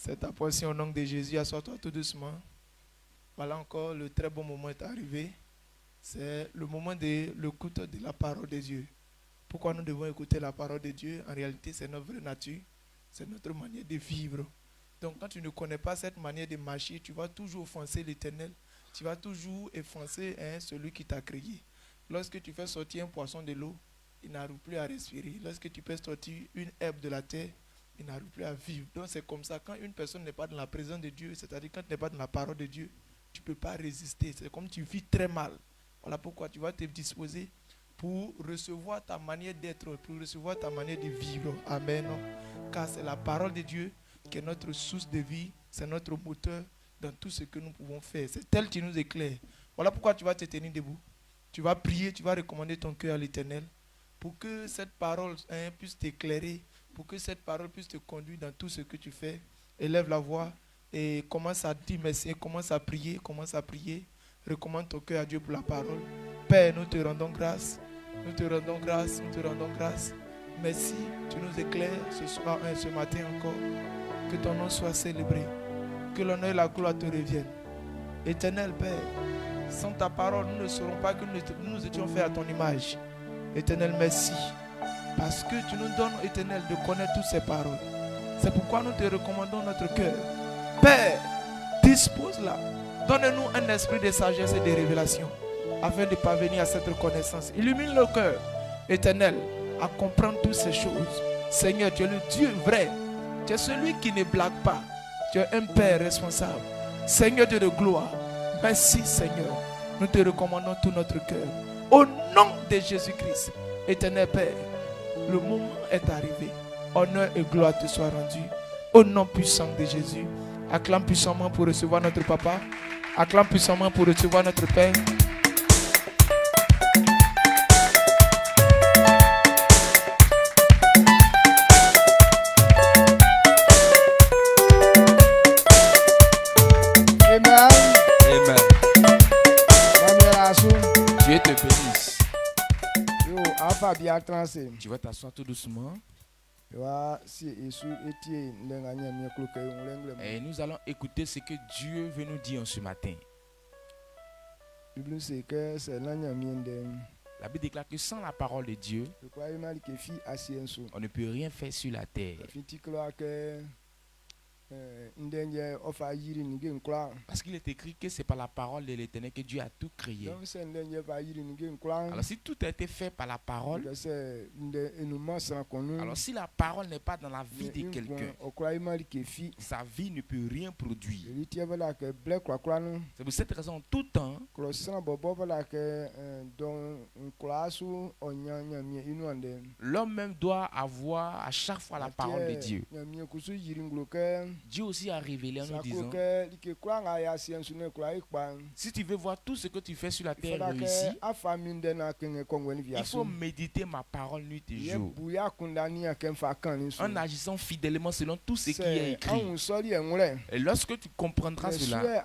C'est ta portion au nom de Jésus. Assois-toi tout doucement. Voilà encore, le très bon moment est arrivé. C'est le moment de l'écoute de la parole de Dieu. Pourquoi nous devons écouter la parole de Dieu? En réalité, c'est notre vraie nature. C'est notre manière de vivre. Donc, quand tu ne connais pas cette manière de marcher, tu vas toujours offenser l'Éternel. Tu vas toujours offenser celui qui t'a créé. Lorsque tu fais sortir un poisson de l'eau, il n'arrive plus à respirer. Lorsque tu fais sortir une herbe de la terre, il n'arrive plus à vivre. Donc, c'est comme ça. Quand une personne n'est pas dans la présence de Dieu, c'est-à-dire quand tu n'es pas dans la parole de Dieu, tu ne peux pas résister. C'est comme tu vis très mal. Voilà pourquoi tu vas te disposer pour recevoir ta manière d'être, pour recevoir ta manière de vivre. Amen. Car c'est la parole de Dieu qui est notre source de vie, c'est notre moteur dans tout ce que nous pouvons faire. C'est elle qui nous éclaire. Voilà pourquoi tu vas te tenir debout. Tu vas prier, tu vas recommander ton cœur à l'Éternel pour que cette parole puisse t'éclairer, pour que cette parole puisse te conduire dans tout ce que tu fais. Élève la voix et commence à dire merci, commence à prier, recommande ton cœur à Dieu pour la parole. Père, nous te rendons grâce, nous te rendons grâce, nous te rendons grâce. Merci, tu nous éclaires ce soir, ce matin encore. Que ton nom soit célébré, que l'honneur et la gloire te reviennent. Éternel Père, sans ta parole, nous ne saurons pas que nous étions faits à ton image. Éternel, merci, parce que tu nous donnes, Éternel, de connaître toutes ces paroles. C'est pourquoi nous te recommandons notre cœur. Père, dispose-la. Donne-nous un esprit de sagesse et de révélation afin de parvenir à cette reconnaissance. Illumine le cœur, Éternel, à comprendre toutes ces choses. Seigneur, tu es le Dieu vrai. Tu es celui qui ne blague pas. Tu es un Père responsable. Seigneur Dieu de gloire, merci Seigneur. Nous te recommandons tout notre cœur. Au nom de Jésus-Christ, Éternel Père, le moment est arrivé. Honneur et gloire te soient rendus. Au nom puissant de Jésus. Acclame puissamment pour recevoir notre Papa. Acclame puissamment pour recevoir notre Père. Amen. Amen. Dieu te bénisse. Yo, Alpha bien tranché. Tu vas t'asseoir tout doucement. Et nous allons écouter ce que Dieu veut nous dire ce matin. La Bible déclare que sans la parole de Dieu, on ne peut rien faire sur la terre. Parce qu'il est écrit que c'est par la parole de l'Éternel que Dieu a tout créé. Alors si tout a été fait par la parole, alors si la parole n'est pas dans la vie de quelqu'un, sa vie ne peut rien produire. C'est pour cette raison, tout temps, l'homme même doit avoir à chaque fois la parole de Dieu. Dieu aussi a révélé en nous disant, si tu veux voir tout ce que tu fais sur la terre réussir, il faut méditer ma parole nuit et jour, en agissant fidèlement selon tout ce qui est écrit. Et lorsque tu comprendras cela,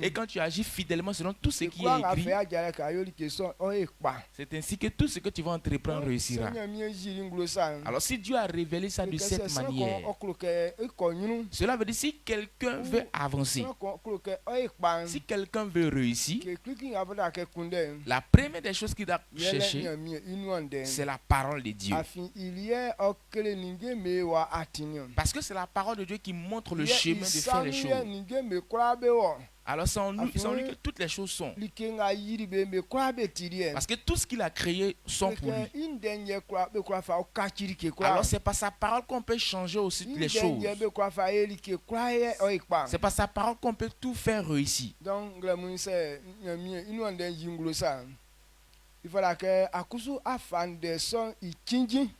et quand tu agis fidèlement selon tout ce qui est écrit, c'est ainsi que tout ce que tu vas entreprendre réussira. Alors si Dieu a révélé ça de cette manière, cela veut dire si quelqu'un veut avancer, si quelqu'un veut réussir, la première des choses qu'il doit chercher, c'est la parole de Dieu. Parce que c'est la parole de Dieu qui montre le chemin de faire les choses. Alors c'est en lui que toutes les choses sont. Parce que tout ce qu'il a créé sont pour lui. Alors c'est par sa parole qu'on peut changer aussi les choses. C'est par sa parole qu'on peut tout faire réussir.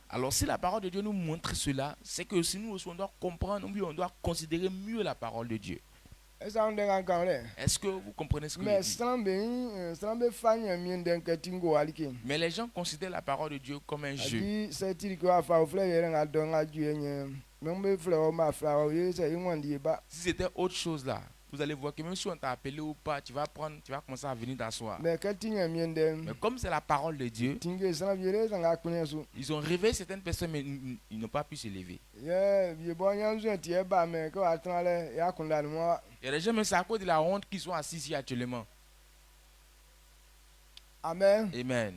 Alors si la parole de Dieu nous montre cela, c'est que si nous aussi on doit comprendre, on doit considérer mieux la parole de Dieu. Est-ce que vous comprenez ce que je dis? Mais les gens considèrent la parole de Dieu comme un jeu. Si c'était autre chose là, vous allez voir que même si on t'a appelé ou pas, tu vas commencer à venir t'asseoir. Mais comme c'est la parole de Dieu, ils ont réveillé certaines personnes, mais ils n'ont pas pu se lever. Il y a des gens, mais c'est à cause de la honte qu'ils sont assis ici actuellement. Amen. Amen.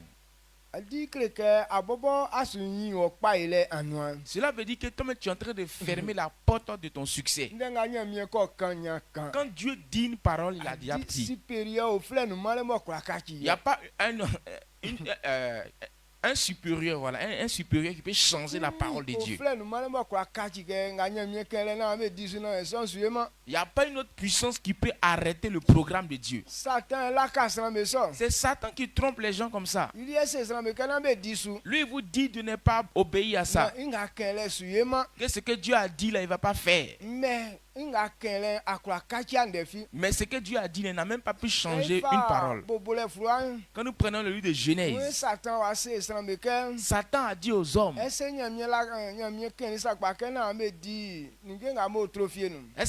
Cela veut dire que toi, tu es en train de fermer la porte de ton succès. Quand Dieu dit une parole, il a déjà dit. Il n'y a pas un supérieur, voilà, un supérieur qui peut changer la parole de Dieu. Il n'y a pas une autre puissance qui peut arrêter le programme de Dieu. C'est Satan qui trompe les gens comme ça. Lui, il vous dit de ne pas obéir à ça. Que ce que Dieu a dit là, il ne va pas faire. Mais ce que Dieu a dit, il n'a même pas pu changer une parole. Quand nous prenons le livre de Genèse, Satan a dit aux hommes, est-ce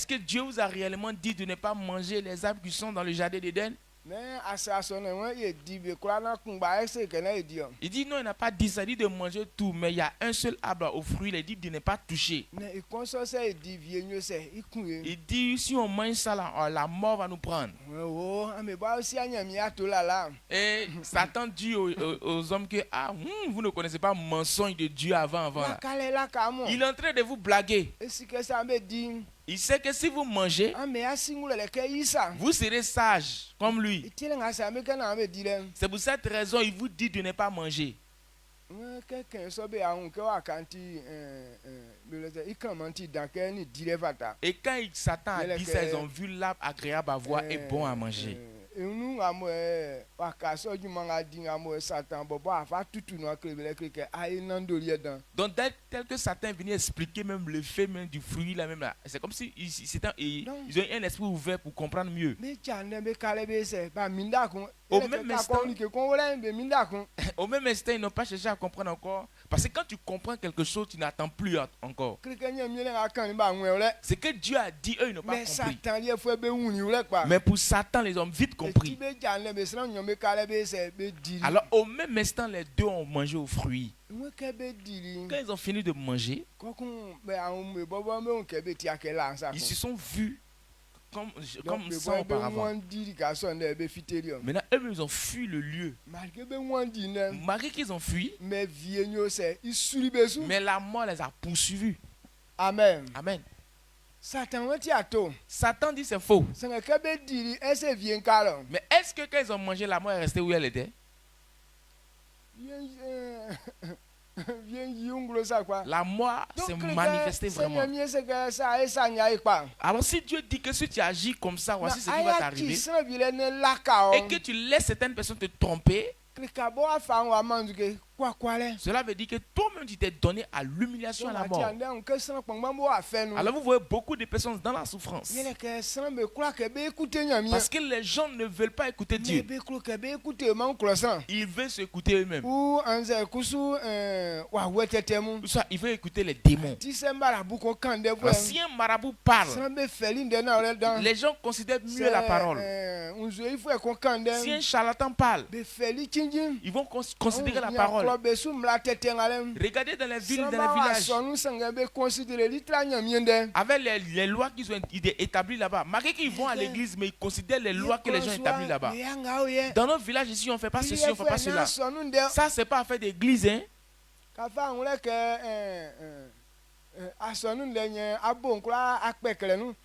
que Dieu vous a réellement dit de ne pas manger les arbres qui sont dans le jardin d'Éden? Il dit non, il n'a pas dit ça, il dit de manger tout, mais il y a un seul arbre au fruit, il dit de ne pas toucher. Il dit si on mange ça, la mort va nous prendre. Et Satan dit aux hommes que vous ne connaissez pas le mensonge de Dieu avant. Il est en train de vous blaguer. Il sait que si vous mangez, vous serez sage comme lui. C'est pour cette raison qu'il vous dit de ne pas manger. Et quand Satan a dit ça, ils ont vu l'arbre agréable à voir et bon à manger. Donc tel que Satan est venu expliquer même le fait même du fruit là même là, c'est comme si ils ont un esprit ouvert pour comprendre mieux. Au même instant, ils n'ont pas cherché à comprendre encore. Parce que quand tu comprends quelque chose, tu n'attends plus encore. Ce que Dieu a dit, eux, ils n'ont pas compris. Mais pour Satan, les hommes vite compris. Alors, au même instant, les deux ont mangé aux fruits. Quand ils ont fini de manger, ils se sont vus comme ça auparavant. Maintenant, eux, ils ont fui le lieu. Malgré qu'ils ont fui, mais la mort les a poursuivis. Amen. Amen. Satan dit c'est faux. Mais est-ce que quand ils ont mangé, la mort est restée où elle était? La mort s'est manifestée vraiment. Alors si Dieu dit que si tu agis comme ça, voici ce qui va t'arriver, et que tu laisses certaines personnes te tromper, cela veut dire que toi-même tu t'es donné à l'humiliation, à la mort. Alors vous voyez beaucoup de personnes dans la souffrance. Parce que les gens ne veulent pas écouter Dieu. Ils veulent s'écouter eux-mêmes. Soit ils veulent écouter les démons. Alors, si un marabout parle, les gens considèrent mieux la parole. Si un charlatan parle, ils vont considérer la parole. Regardez dans les villes, dans les villages, avec les lois qu'ils ont établies là-bas. Malgré qu'ils vont à l'église, mais ils considèrent les lois que les gens établissent là-bas. Dans nos villages ici, on ne fait pas ceci, on ne fait pas cela. Ça, c'est pas affaire d'église, hein.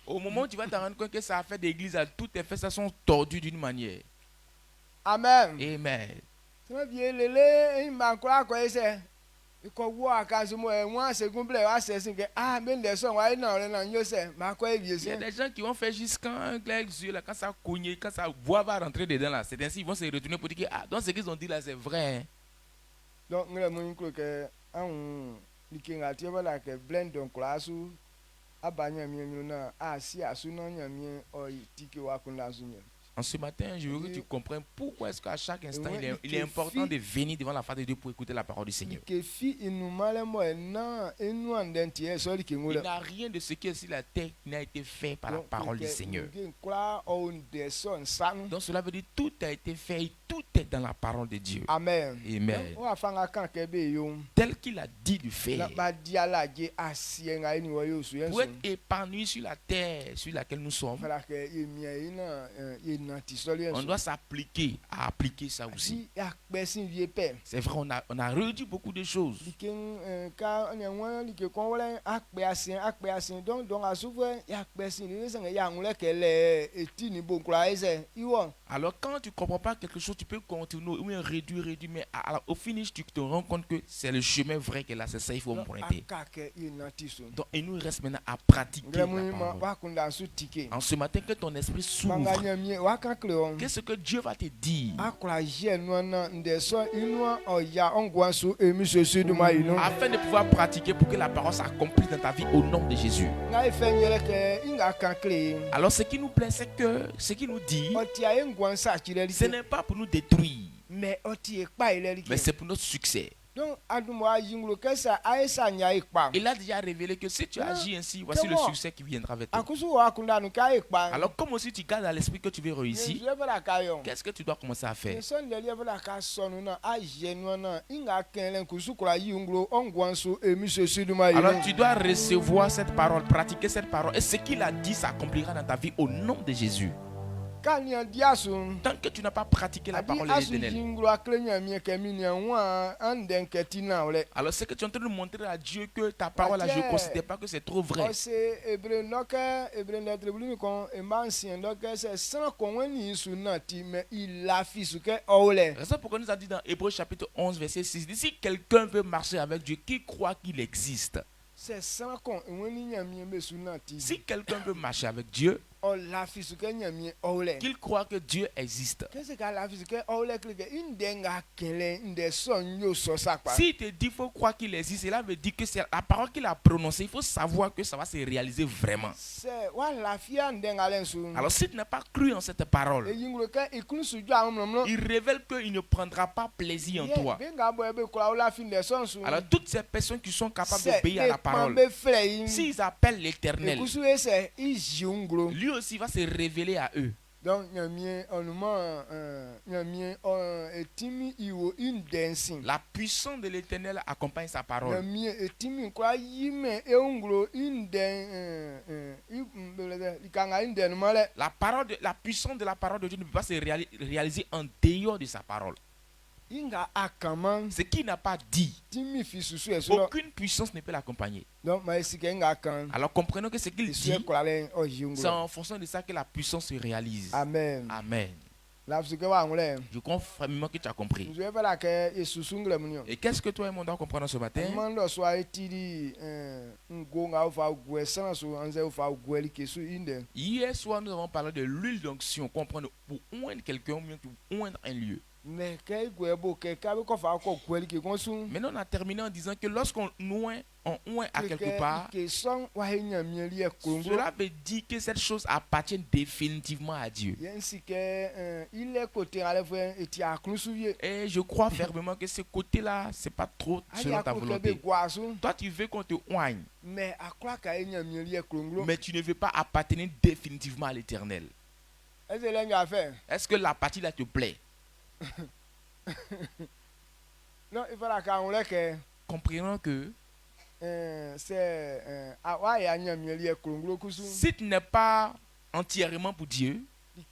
Au moment où tu vas te rendre compte que ça a fait d'église, toutes tes fesses sont tordues d'une manière. Amen. Amen. Il y a des gens qui vont faire jusqu'à un clair yeux là, quand ça cogne, quand ça voix va rentrer dedans là, c'est ainsi ils vont se retourner pour dire que donc ce qu'ils ont dit là c'est vrai. Hein? Donc En ce matin, je veux que tu comprennes pourquoi est-ce qu'à chaque instant, il est important de venir devant la face de Dieu pour écouter la parole du Seigneur. Il n'y a rien de ce qui est sur la terre qui n'a été fait par la parole du Seigneur. Donc cela veut dire que tout a été fait et tout est dans la parole de Dieu. Amen. Amen. Tel qu'il a dit du faire. Pour être épanoui sur la terre sur laquelle nous sommes, on doit s'appliquer à appliquer ça aussi. C'est vrai, on a redit beaucoup de choses. Alors quand tu ne comprends pas quelque chose, tu peux continuer ou réduire, mais au finish, tu te rends compte que c'est le chemin vrai que là, c'est ça, il faut emprunter. Donc il nous reste maintenant à pratiquer la parole. En ce matin, que ton esprit s'ouvre. Qu'est-ce que Dieu va te dire? Afin de pouvoir pratiquer pour que la parole s'accomplisse dans ta vie au nom de Jésus. Alors ce qui nous plaît, c'est que ce qu'il nous dit, ce n'est pas pour nous détruire, mais c'est pour notre succès. Il a déjà révélé que si tu agis ainsi, voici le succès qui viendra avec toi. Alors comme aussi tu gardes à l'esprit que tu veux réussir, qu'est-ce que tu dois commencer à faire? Alors tu dois recevoir cette parole, pratiquer cette parole, et ce qu'il a dit s'accomplira dans ta vie au nom de Jésus. Tant que tu n'as pas pratiqué la parole de l'Éternel, alors c'est que tu es en train de montrer à Dieu que ta parole là, je ne considère pas que c'est trop vrai. C'est pourquoi nous a dit dans Hébreux chapitre 11 verset 6, si quelqu'un veut marcher avec Dieu, qui croit qu'il existe. Si quelqu'un veut marcher avec Dieu, qu'il croit que Dieu existe. S'il te dit qu'il faut croire qu'il existe, cela veut dire que c'est la parole qu'il a prononcée. Il faut savoir que ça va se réaliser vraiment. Alors si tu n'as pas cru en cette parole, il révèle qu'il ne prendra pas plaisir en toi. Alors toutes ces personnes qui sont capables d'obéir à la parole, s'ils appellent l'Éternel, lui aussi va se révéler à eux. Donc, la puissance de l'Éternel accompagne sa parole. La puissance de la parole de Dieu ne peut pas se réaliser en dehors de sa parole. Ce qui n'a pas dit, aucune puissance ne peut l'accompagner. Alors comprenons que ce qu'il dit, c'est en fonction de ça que la puissance se réalise. Amen. Amen. Je crois vraiment que tu as compris. Et qu'est-ce que toi et moi doit comprendre ce matin? Hier soir, nous avons parlé de l'huile d'onction. Comprendre pour oindre quelqu'un ou bien pour oindre un lieu. Maintenant, on a terminé en disant que lorsqu'on oint à quelque part, cela veut dire que cette chose appartient définitivement à Dieu. Et je crois fermement que ce côté-là, c'est pas trop selon ta volonté. Toi, tu veux qu'on te oigne, mais tu ne veux pas appartenir définitivement à l'Éternel. Est-ce que la partie là te plaît? Non, il faudra qu'on que comprenons que si tu n'es pas entièrement pour Dieu, ce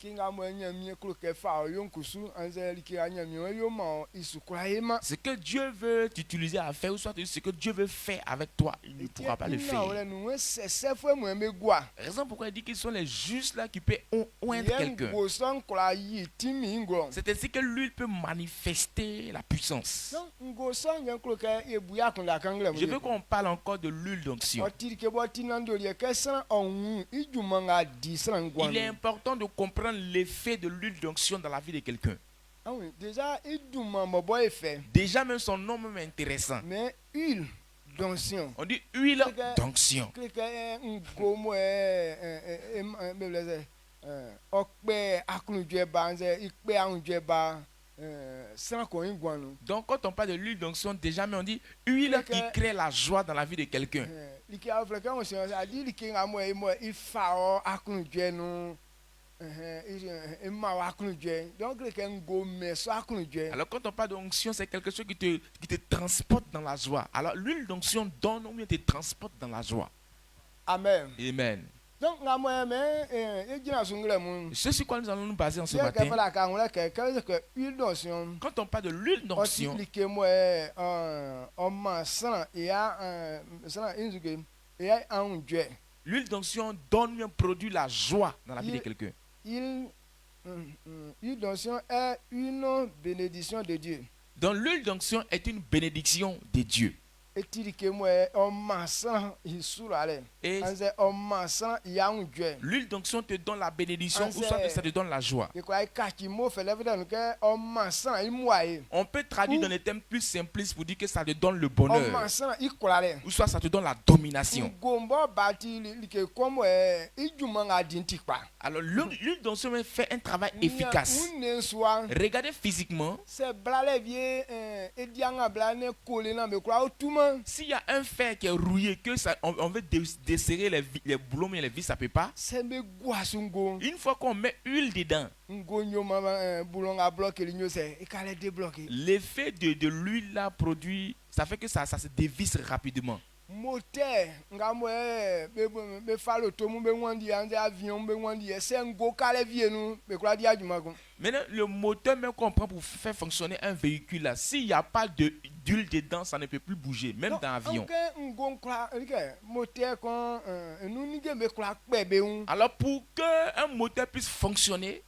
que Dieu veut t'utiliser à faire, ou soit ce que Dieu veut faire avec toi, il ne pourra pas le faire. Raison pourquoi il dit qu'ils sont les justes là qui peuvent oindre quelqu'un. C'est ainsi que l'huile peut manifester la puissance. Je veux qu'on parle encore de l'huile d'onction. Il est important de comprendre l'effet de l'huile d'onction dans la vie de quelqu'un. Déjà même son nom même est intéressant. Mais huile d'onction. On dit huile d'onction. Donc quand on parle de l'huile d'onction, déjà mais on dit huile qui crée la joie dans la vie de quelqu'un. Alors quand on parle d'onction, c'est quelque chose qui te transporte dans la joie. Alors l'huile d'onction donne ou bien te transporte dans la joie. Amen. Amen. Donc, ce sur quoi nous allons nous baser en ce matin. Quand on parle de l'huile d'onction, l'huile d'onction donne un produit la joie dans la vie de quelqu'un. L'huile d'onction est une bénédiction de Dieu. Donc l'huile d'onction est une bénédiction de Dieu. Et l'huile d'onction te donne la bénédiction ou soit ça te donne la joie. On peut traduire dans les termes plus simplistes pour dire que ça te donne le bonheur ou soit ça te donne la domination. Alors l'huile d'onction fait un travail efficace. Regardez physiquement. S'il y a un fer qui est rouillé, que ça, on veut desserrer les boulons et les vis, ça ne peut pas. Une fois qu'on met huile dedans, l'effet de l'huile là produit, ça fait que ça se dévisse rapidement. Maintenant le moteur même qu'on prend pour faire fonctionner un véhicule là, s'il n'y a pas d'huile dedans, ça ne peut plus bouger, même dans l'avion. Alors pour qu'un moteur puisse fonctionner,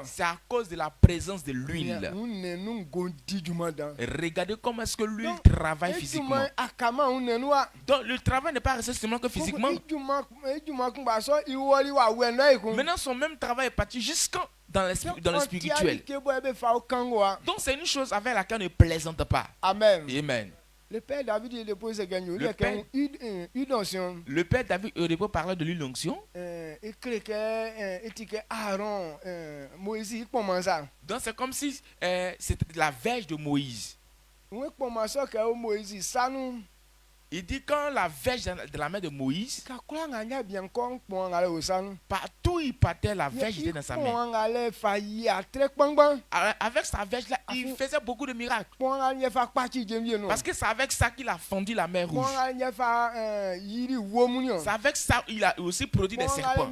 c'est à cause de la présence de l'huile. Regardez comment est-ce que l'huile travaille physiquement. Donc le travail n'est pas resté seulement que physiquement. Maintenant son même travail est parti jusqu'en dans le spirituel. Donc c'est une chose avec laquelle on ne plaisante pas. Amen. Amen. Le père David il dépose une onction. Le père David au dépôt parlait de l'huile d'onction. Donc c'est comme si c'était la verge de Moïse. Il dit quand la verge de la main de Moïse, partout il partait, la verge était dans sa main. Avec sa verge là, il faisait beaucoup de miracles. Parce que c'est avec ça qu'il a fondu la mer rouge. C'est avec ça qu'il a aussi produit des serpents.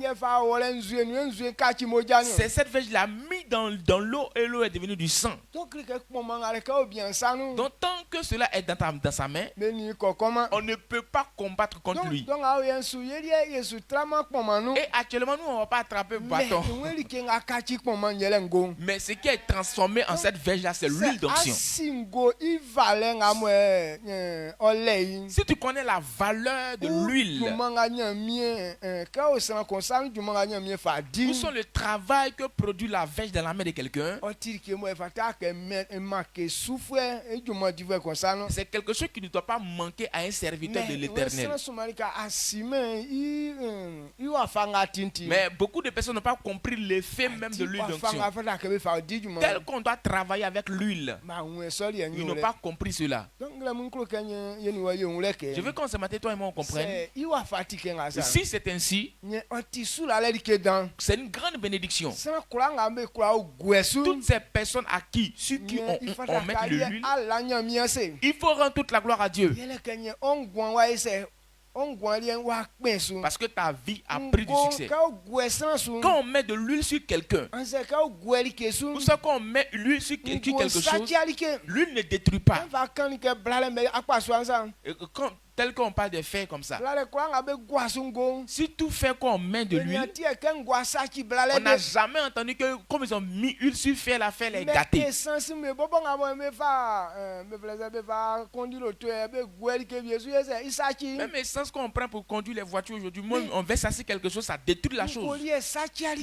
C'est cette verge qu'il a mis dans l'eau et l'eau est devenue du sang. Donc tant que cela est dans sa main, on ne peut pas combattre contre lui. Et actuellement, nous, on ne va pas attraper le bâton. Mais ce qui est transformé en cette verge-là, c'est l'huile d'onction. Si tu connais la valeur de l'huile, où sont le travail que produit la verge dans la main de quelqu'un, c'est quelque chose qui ne doit pas manquer à un serviteur de l'Éternel. Mais beaucoup de personnes n'ont pas compris l'effet même de l'huile d'onction. Tel qu'on doit travailler avec l'huile, ils n'ont pas compris cela. Je veux qu'on se mette, toi et moi, on comprenne. Si c'est ainsi, c'est une grande bénédiction. Toutes ces personnes à qui, ceux qui on met de l'huile, il faut rendre toute la gloire à Dieu. Parce que ta vie a pris du succès. Quand on met de l'huile sur quelqu'un, ou soit quand on met l'huile sur quelque chose, l'huile ne détruit pas. Tel qu'on parle de fer comme ça. Si tout fait qu'on met de l'huile, on n'a jamais entendu que comme ils ont mis l'huile sur fer, la fer est gâtée. Même essence qu'on prend pour conduire les voitures aujourd'hui, moi on verse ça sur quelque chose, ça détruit la chose.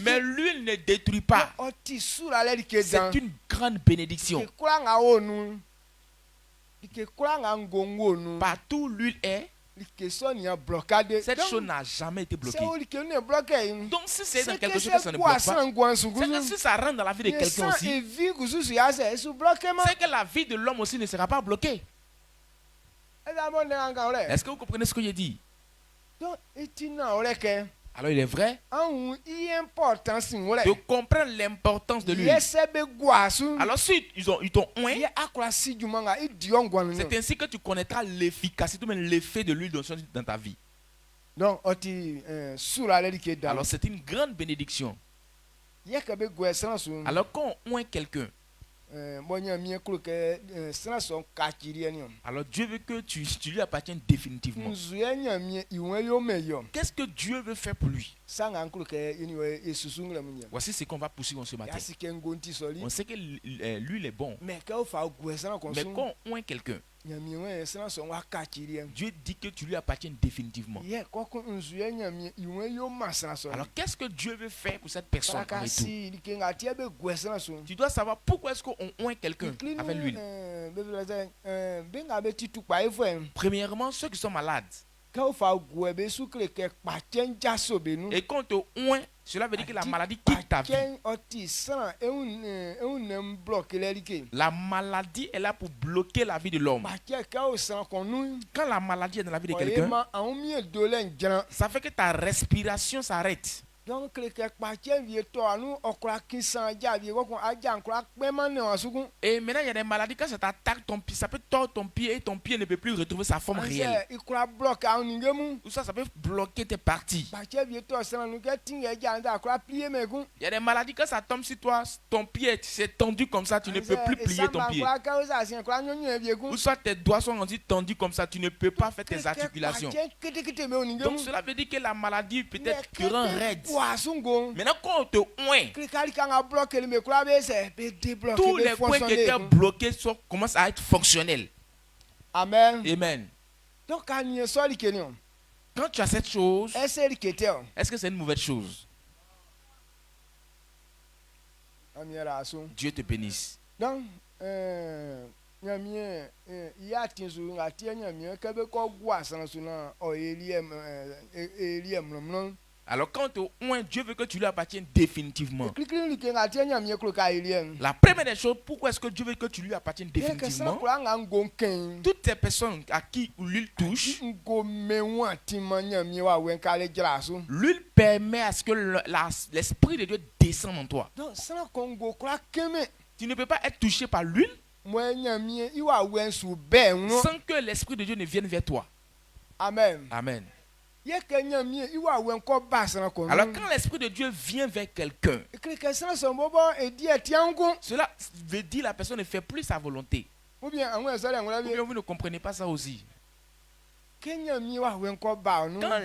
Mais l'huile ne détruit pas. C'est une grande bénédiction. Partout l'huile est, Cette chose n'a jamais été bloquée. Donc si c'est dans quelque chose que ça ne bloque pas, c'est que si ça rentre dans la vie de quelqu'un aussi, c'est que la vie de l'homme aussi ne sera pas bloquée. Est-ce que vous comprenez ce que j'ai dit? Alors il est vrai de comprendre l'importance de l'huile. Alors si ils t'ont oint, c'est ainsi que tu connaîtras l'efficacité, même l'effet de l'huile dans ta vie. Alors c'est une grande bénédiction. Alors quand on oint quelqu'un, alors Dieu veut que tu lui appartiennes définitivement. Qu'est-ce que Dieu veut faire pour lui? Voici ce qu'on va poursuivre ce matin. On sait que l'huile est bon. Mais quand on oint quelqu'un, Dieu dit que tu lui appartiens définitivement. Alors qu'est-ce que Dieu veut faire pour cette personne? Tu dois savoir pourquoi est-ce qu'on oint quelqu'un avec l'huile. Premièrement, ceux qui sont malades. Et quand on te oint, cela veut dire que la maladie quitte ta vie. La maladie est là pour bloquer la vie de l'homme. Quand la maladie est dans la vie de quelqu'un, ça fait que ta respiration s'arrête. Et maintenant il y a des maladies, quand ça t'attaque ton pied, ça peut tordre ton pied et ton pied ne peut plus retrouver sa forme réelle. Ou ça peut bloquer tes parties. Il y a des maladies, quand ça tombe sur toi, ton pied s'est tendu comme ça, tu ne peux plus plier ton pied. Ou soit tes doigts sont rendus tendus comme ça, tu ne peux pas faire tes articulations. Donc cela veut dire que la maladie peut-être te rend raide. Maintenant quand on te oint, tous les points qui étaient bloqués commencent à être fonctionnels. Amen. Amen. Donc quand tu as cette chose, est-ce que c'est une mauvaise chose? Dieu te bénisse. Donc alors quand tu oint, Dieu veut que tu lui appartiennes définitivement. La première des choses, pourquoi est-ce que Dieu veut que tu lui appartiennes définitivement? Toutes ces personnes à qui l'huile touche, l'huile permet à ce que l'Esprit de Dieu descende en toi. Tu ne peux pas être touché par l'huile sans que l'Esprit de Dieu ne vienne vers toi. Amen. Amen. Alors quand l'Esprit de Dieu vient vers quelqu'un, cela veut dire que la personne ne fait plus sa volonté. Ou bien vous ne comprenez pas ça aussi. Quand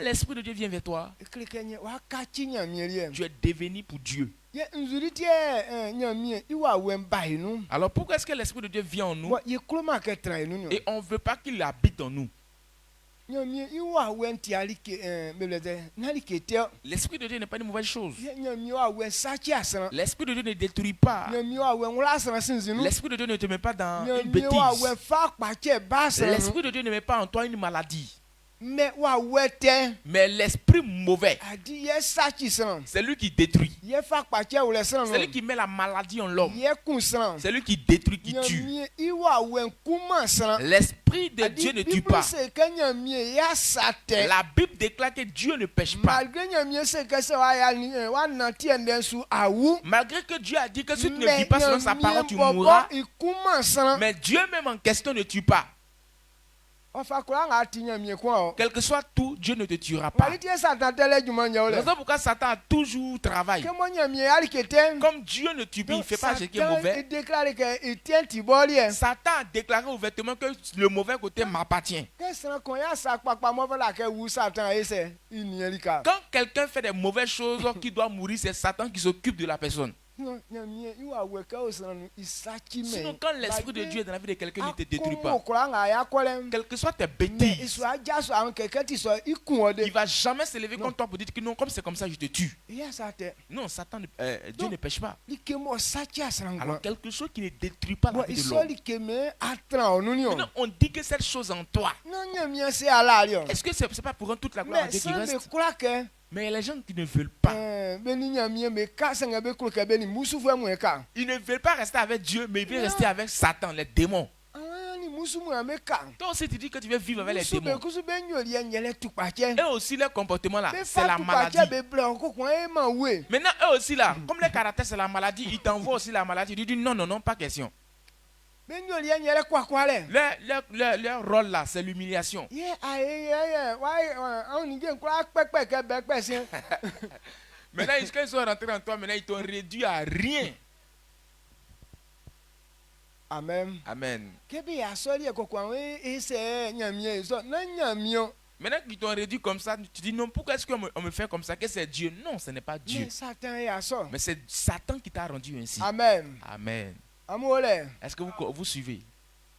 l'Esprit de Dieu vient vers toi, tu es devenu pour Dieu. Alors pourquoi est-ce que l'Esprit de Dieu vient en nous et on ne veut pas qu'il habite en nous? L'Esprit de Dieu n'est pas une mauvaise chose. L'Esprit de Dieu ne détruit pas. L'Esprit de Dieu ne te met pas dans une bêtise. L'Esprit de Dieu ne met pas en toi une maladie. Mais l'esprit mauvais, c'est lui qui détruit. C'est lui qui met la maladie en l'homme. C'est lui qui détruit, qui tue. L'Esprit de Dieu ne tue pas. La Bible déclare que Dieu ne pêche pas. Malgré que Dieu a dit que si tu ne vis pas selon sa parole, tu mourras. Mais Dieu même en question ne tue pas. Quel que soit tout, Dieu ne te tuera pas. C'est pourquoi Satan a toujours travaillé. Comme Dieu ne tue pas, il ne fait pas ce qui est mauvais. Satan a déclaré ouvertement que le mauvais côté m'appartient. Quand quelqu'un fait des mauvaises choses qui doit mourir, c'est Satan qui s'occupe de la personne. Sinon, quand l'esprit de Dieu est dans la vie de quelqu'un, il ne te détruit pas. Quelles que soient tes bêtises, il ne va jamais se lever contre toi pour dire que non, comme c'est comme ça, je te tue. Non, Satan, Dieu ne pêche pas. Alors, quelque chose qui ne détruit pas la vie de l'homme. Maintenant, on dit que cette chose en toi, est-ce que c'est pas pour rendre toute la gloire à Dieu qui reste? Mais les gens qui ne veulent pas, ils ne veulent pas rester avec Dieu, mais ils veulent rester avec Satan, les démons. Toi aussi tu dis que tu veux vivre avec les démons. Et aussi leur comportement là, c'est la maladie. Maintenant eux aussi là, comme les caractères c'est la maladie, ils t'envoient aussi la maladie. Ils disent non, non, non, pas question. Leur rôle là, c'est l'humiliation. Maintenant, quand ils sont rentrés en toi, maintenant ils t'ont réduit à rien. Amen. Amen. Maintenant qu'ils t'ont réduit comme ça, tu dis non, pourquoi est-ce qu'on me fait comme ça? Que c'est Dieu? Non, ce n'est pas Dieu. Mais c'est Satan qui t'a rendu ainsi. Amen. Amen. Est-ce que vous suivez?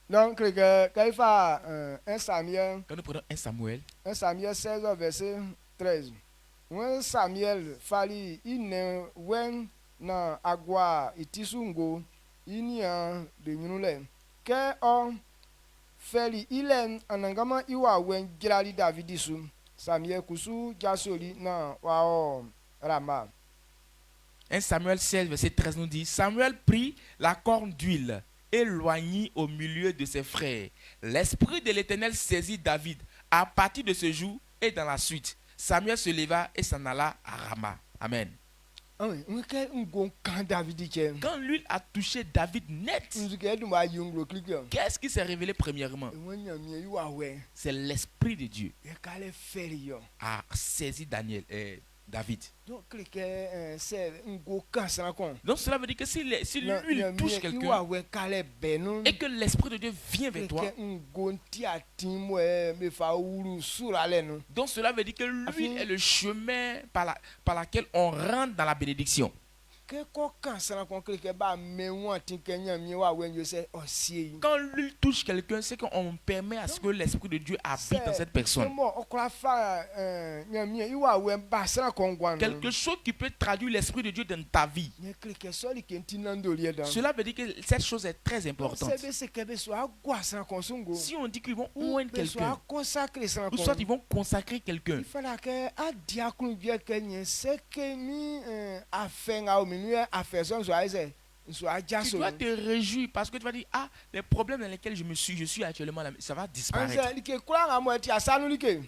Donc, quand il fait 1 Samuel, quand nous prenons 1 Samuel 16, verset 13. 1 Samuel fali ine wen na agwa itisungo inia de nyunule. Ke o feli ilen anangama iwa wen girali Davidisu. Samuel kusu jasoli na wao Rama. 1 Samuel 16, verset 13 nous dit, Samuel prit la corne d'huile, éloigné au milieu de ses frères. L'esprit de l'Éternel saisit David. À partir de ce jour et dans la suite, Samuel se leva et s'en alla à Rama. Amen. Quand l'huile a touché David net, qu'est-ce qui s'est révélé premièrement? C'est l'esprit de Dieu a saisi David. Donc cela veut dire que si l'huile touche quelqu'un et que l'esprit de Dieu vient vers toi, donc cela veut dire que l'huile est le chemin par laquelle on rentre dans la bénédiction. Quand l'huile touche quelqu'un, c'est qu'on permet à ce que l'esprit de Dieu habite dans cette personne. Quelque chose qui peut traduire l'esprit de Dieu dans ta vie. Cela veut dire que cette chose est très importante. Si on dit qu'ils vont oindre quelqu'un, ou soit ils vont consacrer quelqu'un, tu dois te réjouir parce que tu vas dire, ah, les problèmes dans lesquels je suis actuellement là, ça va disparaître.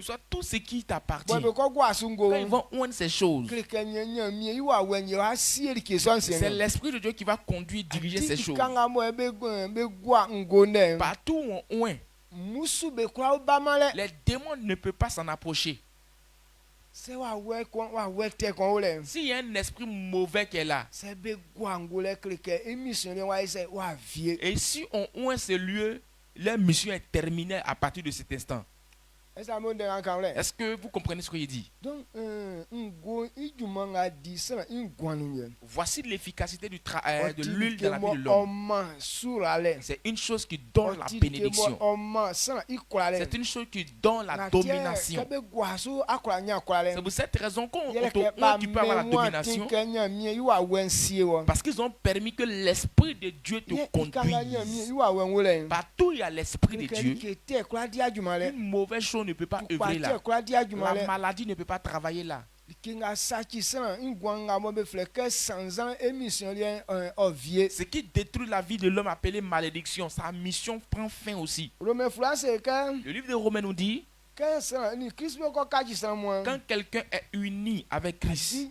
Soit tout ce qui t'appartient. Quand ils vont oindre ces choses, c'est l'esprit de Dieu qui va conduire, diriger ces choses. Partout où on oint, les démons ne peuvent pas s'en approcher. S'il y a un esprit mauvais qui est là, et si on oint ce lieu, leur mission est terminée à partir de cet instant. Est-ce que vous comprenez ce qu'il dit? Voici l'efficacité de l'huile dans la vie de l'homme. C'est une chose qui donne la bénédiction. C'est une chose qui donne la domination. C'est pour cette raison qu'on tu peux avoir la domination. Parce qu'ils ont permis que l'esprit de Dieu te conduise. Partout il y a l'esprit de Dieu. Une mauvaise chose ne peut pas œuvrer là. La maladie ne peut pas travailler là. Ce qui détruit la vie de l'homme appelé malédiction, sa mission prend fin aussi. Le livre de Romains nous dit, quand quelqu'un est uni avec Christ,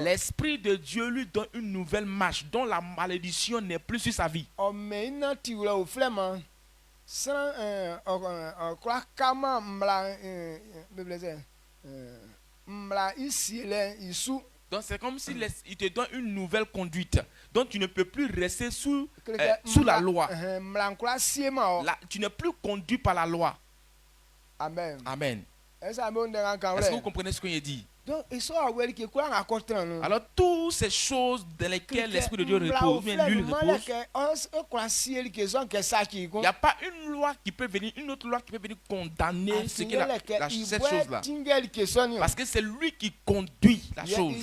l'esprit de Dieu lui donne une nouvelle marche dont la malédiction n'est plus sur sa vie. Donc c'est comme s'il te donne une nouvelle conduite. Donc tu ne peux plus rester sous la loi. Tu n'es plus conduit par la loi. Amen. Amen. Est-ce que vous comprenez ce qu'il dit? Alors, toutes ces choses dans lesquelles l'Esprit de Dieu repose, bien l'huile repose, il n'y a pas une loi qui peut venir, une autre loi qui peut venir condamner cette chose-là. Parce que c'est lui qui conduit la chose.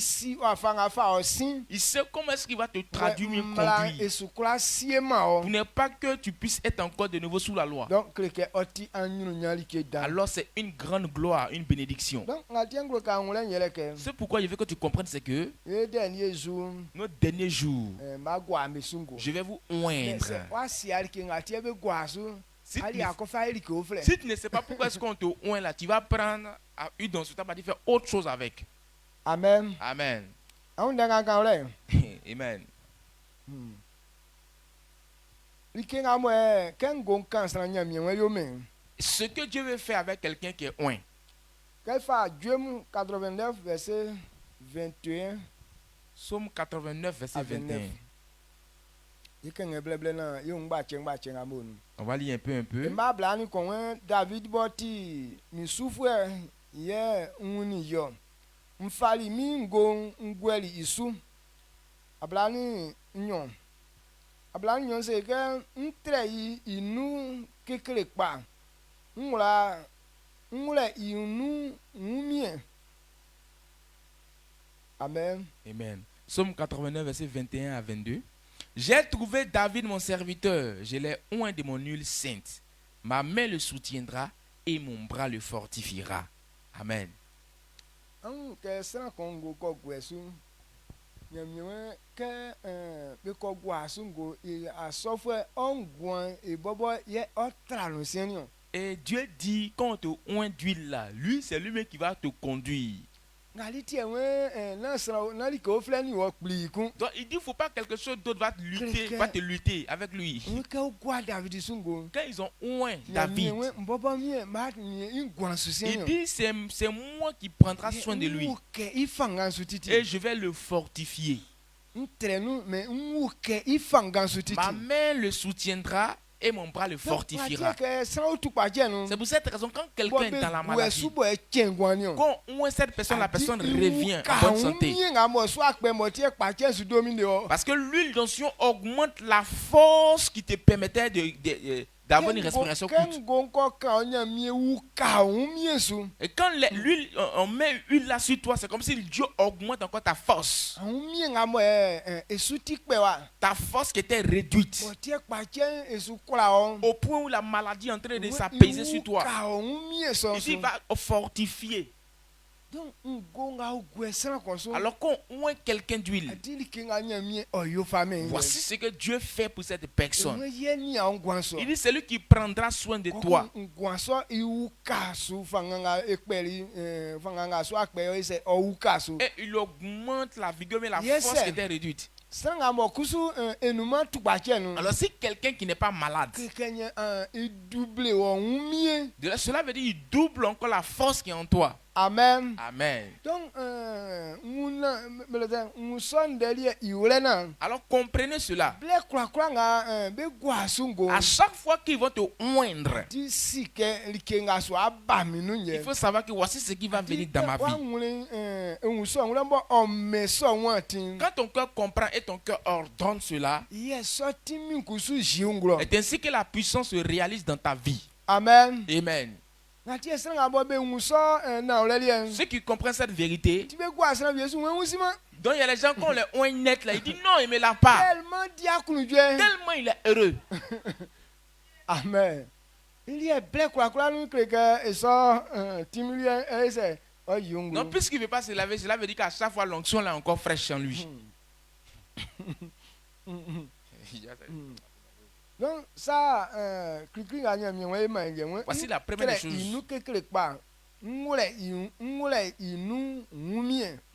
Il sait comment est-ce qu'il va te traduire, mieux conduire. Pour ne pas que tu puisses être encore de nouveau sous la loi. Alors, c'est une grande gloire, une bénédiction. C'est pourquoi je veux que tu comprennes, c'est que nos derniers jours, je vais vous oindre. Si tu ne sais pas pourquoi est-ce qu'on te oint là, tu vas prendre à huile dans ce temps, tu vas faire autre chose avec. Amen. Amen. Amen. Amen. Ce que Dieu veut faire avec quelqu'un qui est oint. Psalm 89, verset 21. Psalm 89, verset 21. On va lire un peu. David boti mi souffre hier unio. Mfali mi ngo ngweli isu. Ablani nyon. Ablani nyon se ke ntre inu kekele pa. Ngula inu mumie. Amen. Amen. Psalm 89, verset 21 à 22. J'ai trouvé David mon serviteur, je l'ai oint de mon huile sainte. Ma main le soutiendra et mon bras le fortifiera. Amen. Et Dieu dit, quand on te oint d'huile là, lui c'est lui-même qui va te conduire. Donc il dit, il ne faut pas quelque chose d'autre va te lutter avec lui. Quand ils ont oint David, il dit, c'est moi qui prendra soin de lui. Et je vais le fortifier. Ma main le soutiendra et mon bras le fortifiera. C'est pour cette raison, quand quelqu'un est dans la maladie, quand cette personne, la personne revient en bonne santé. Parce que l'huile d'onction augmente la force qui te permettait d'avoir une respiration courte. Et quand l'huile, on met l'huile là sur toi, c'est comme si Dieu augmente encore ta force. Ta force qui était réduite. Au point où la maladie est en train de s'apaiser sur toi. Ici, il va fortifier. Alors qu'on oint quelqu'un d'huile, voici ce que Dieu fait pour cette personne. Il dit, c'est lui qui prendra soin de toi. Et il augmente la vigueur, mais la force qui était réduite. Alors si quelqu'un qui n'est pas malade, cela veut dire qu'il double encore la force qui est en toi. Amen. Amen. Donc, alors comprenez cela. À chaque fois qu'ils vont te oindre, il faut savoir que voici ce qui va venir dans ma vie. Quand ton cœur comprend et ton cœur ordonne cela, c'est ainsi que la puissance se réalise dans ta vie. Amen. Amen. Ceux qui comprennent cette vérité, donc il y a les gens qui ont les oint net là, ils disent non, il ne me l'a pas. Tellement il est heureux. Amen. Il y a non, puisqu'il ne veut pas se laver, cela veut dire qu'à chaque fois l'onction est encore fraîche en lui. Donc ça, voici la première chose.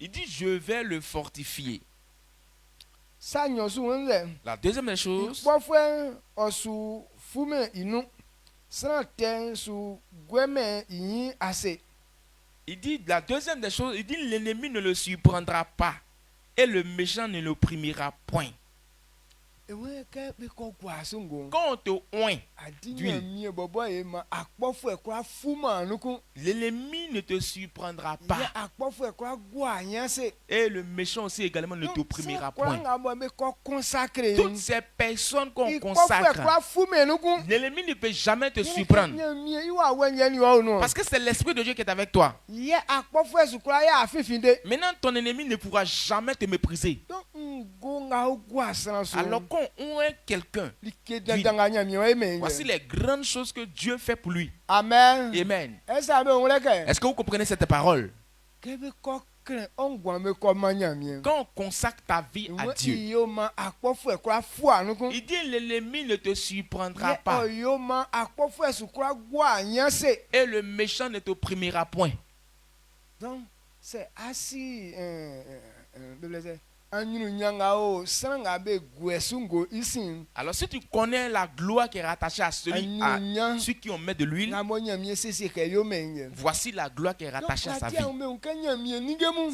Il dit, je vais le fortifier. La deuxième des choses, il dit, la deuxième des choses, il dit, l'ennemi ne le surprendra pas et le méchant ne l'opprimera point. Quand on te oint d'huile, l'ennemi ne te surprendra pas. Et le méchant aussi également ne t'opprimera point. Toutes ces personnes qu'on consacre, l'ennemi ne peut jamais te surprendre. Parce que c'est l'Esprit de Dieu qui est avec toi. Maintenant, ton ennemi ne pourra jamais te mépriser. Alors qu'on oint quelqu'un, voici les grandes choses que Dieu fait pour lui. Amen. Amen. Est-ce que vous comprenez cette parole? Quand on consacre ta vie à Dieu, il dit l'ennemi ne te surprendra pas. Et le méchant ne t'opprimera point. Donc, c'est assis. Alors si tu connais la gloire qui est rattachée à ceux qui ont mis de l'huile, voici la gloire qui est rattachée à sa vie. C'est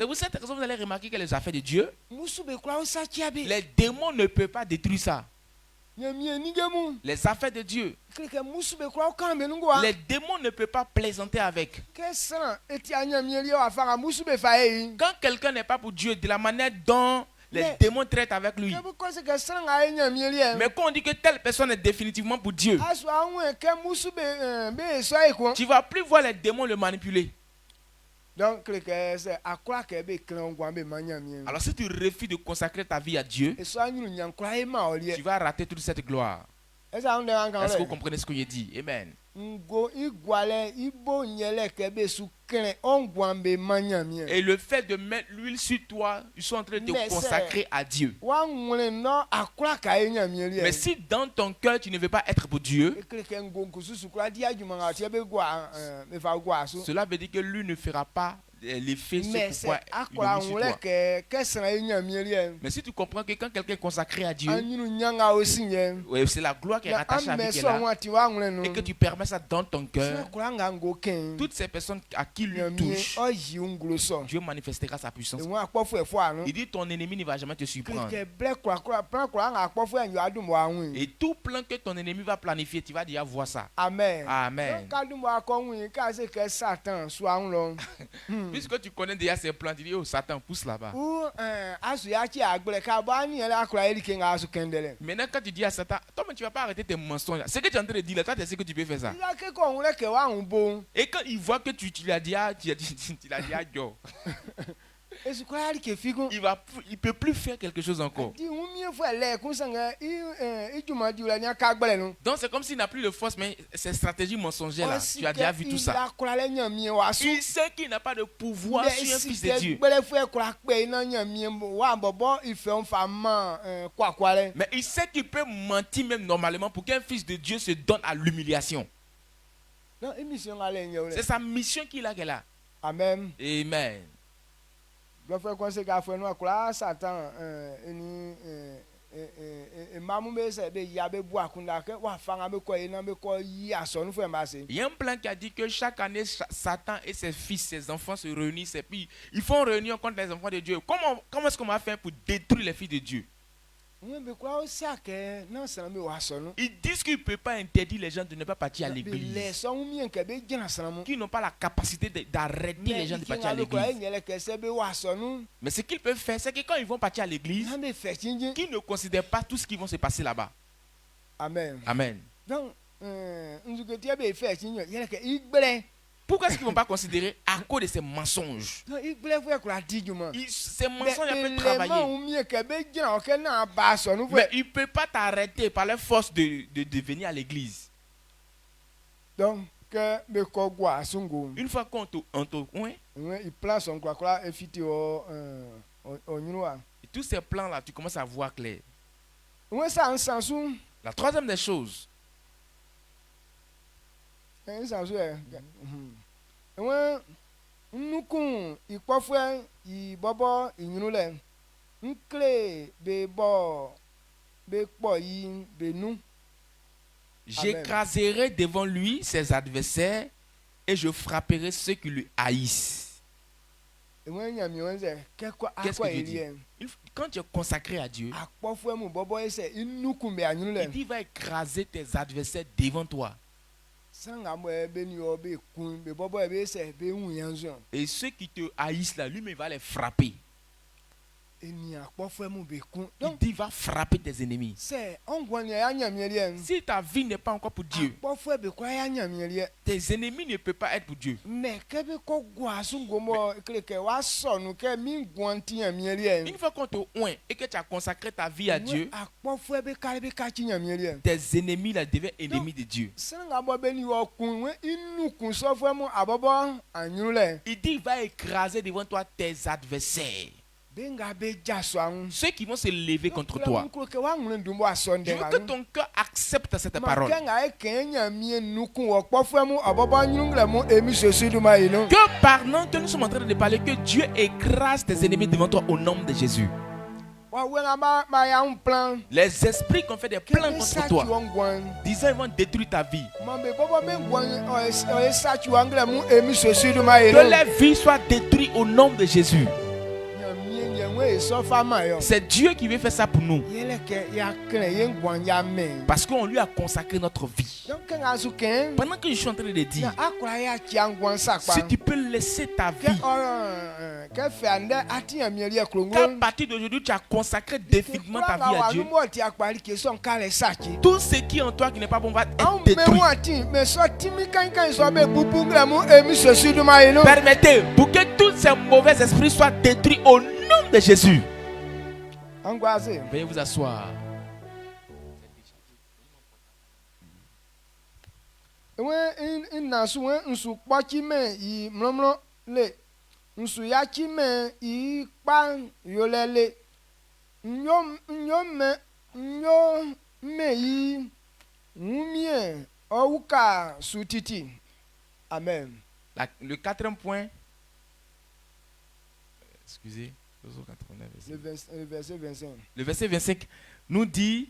pour cette raison que vous allez remarquer que les affaires de Dieu, les démons ne peuvent pas détruire ça. Les affaires de Dieu, les démons ne peuvent pas plaisanter avec. Quand quelqu'un n'est pas pour Dieu, de la manière dont les démons traitent avec lui. Mais quand on dit que telle personne est définitivement pour Dieu, tu ne vas plus voir les démons le manipuler. Donc, alors si tu refuses de consacrer ta vie à Dieu, tu vas rater toute cette gloire. Est-ce que vous comprenez ce que je dis? Amen. Et le fait de mettre l'huile sur toi, ils sont en train de te consacrer à Dieu. Mais si dans ton cœur tu ne veux pas être pour Dieu, cela veut dire que lui ne fera pas l'effet sur toi. Mais si tu comprends que quand quelqu'un est consacré à Dieu, c'est la gloire qui est rattachée avec elle et que tu permets ça dans ton cœur, toutes ces personnes à qui lui touche, Dieu manifestera sa puissance. Il dit ton ennemi ne va jamais te surprendre. Et tout plan que ton ennemi va planifier, tu vas déjà voir ça. Amen. Amen. Puisque tu connais déjà ces plans, tu dis, oh Satan, pousse là-bas. Maintenant, quand tu dis à Satan, toi, mais tu ne vas pas arrêter tes mensonges. Ce que tu es en train de dire là, toi, tu sais que tu peux faire ça. Et quand il voit que tu l'as dit, tu l'as dit à Dieu. Il ne peut plus faire quelque chose encore. Donc c'est comme s'il n'a plus de force, mais ces stratégies mensongères là, tu as déjà vu tout ça. Il sait qu'il n'a pas de pouvoir sur un fils de Dieu. Mais il sait qu'il peut mentir même normalement pour qu'un fils de Dieu se donne à l'humiliation. C'est sa mission qu'il a qu'elle a. Amen. Amen. Il y a un plan qui a dit que chaque année Satan et ses fils, ses enfants se réunissent et puis ils font réunion contre les enfants de Dieu. Comment est-ce qu'on va faire pour détruire les filles de Dieu? Ils disent qu'ils ne peuvent pas interdire les gens de ne pas partir à l'église. Qu'ils n'ont pas la capacité d'arrêter les gens de partir à l'église. Mais ce qu'ils peuvent faire, c'est que quand ils vont partir à l'église, qu'ils ne considèrent pas tout ce qui va se passer là-bas. Amen. Amen. Donc, pourquoi est-ce qu'ils ne vont pas considérer à cause de ces mensonges? Ces mensonges peuvent travailler. Mais ils ne peuvent pas t'arrêter par la force de venir à l'église. Donc, une fois qu'on te et tous ces plans-là, tu commences à voir clair. La troisième des choses, j'écraserai devant lui ses adversaires et je frapperai ceux qui lui haïssent. Qu'est-ce que Dieu dit? Quand tu es consacré à Dieu, il dit va écraser tes adversaires devant toi. Et ceux qui te haïssent là, lui-même va les frapper. Il dit va frapper tes ennemis. Si ta vie n'est pas encore pour Dieu, tes ennemis ne peuvent pas être pour Dieu. Une fois qu'on te oint et que tu as consacré ta vie à Dieu, tes ennemis là deviennent ennemis de Dieu. Il dit va écraser devant toi tes adversaires. Ceux qui vont se lever contre toi. Je veux que ton cœur accepte cette parole. Que pendant que nous sommes en train de parler, que Dieu écrase tes ennemis devant toi au nom de Jésus. Les esprits qui ont fait des plans contre toi, disant ils vont détruire ta vie. Que la vie soit détruite au nom de Jésus. C'est Dieu qui veut faire ça pour nous. Parce qu'on lui a consacré notre vie. Pendant que je suis en train de dire, si tu peux laisser ta vie, qu'à partir d'aujourd'hui tu as consacré définitivement ta vie à Dieu, tout ce qui est en toi qui n'est pas bon va être détruit. Permettez pour que tous ces mauvais esprits soient détruits au nom de Jésus. Veuillez vous asseoir. Amen. Le quatrième point. Excusez. Le verset 25. Le verset 25 nous dit: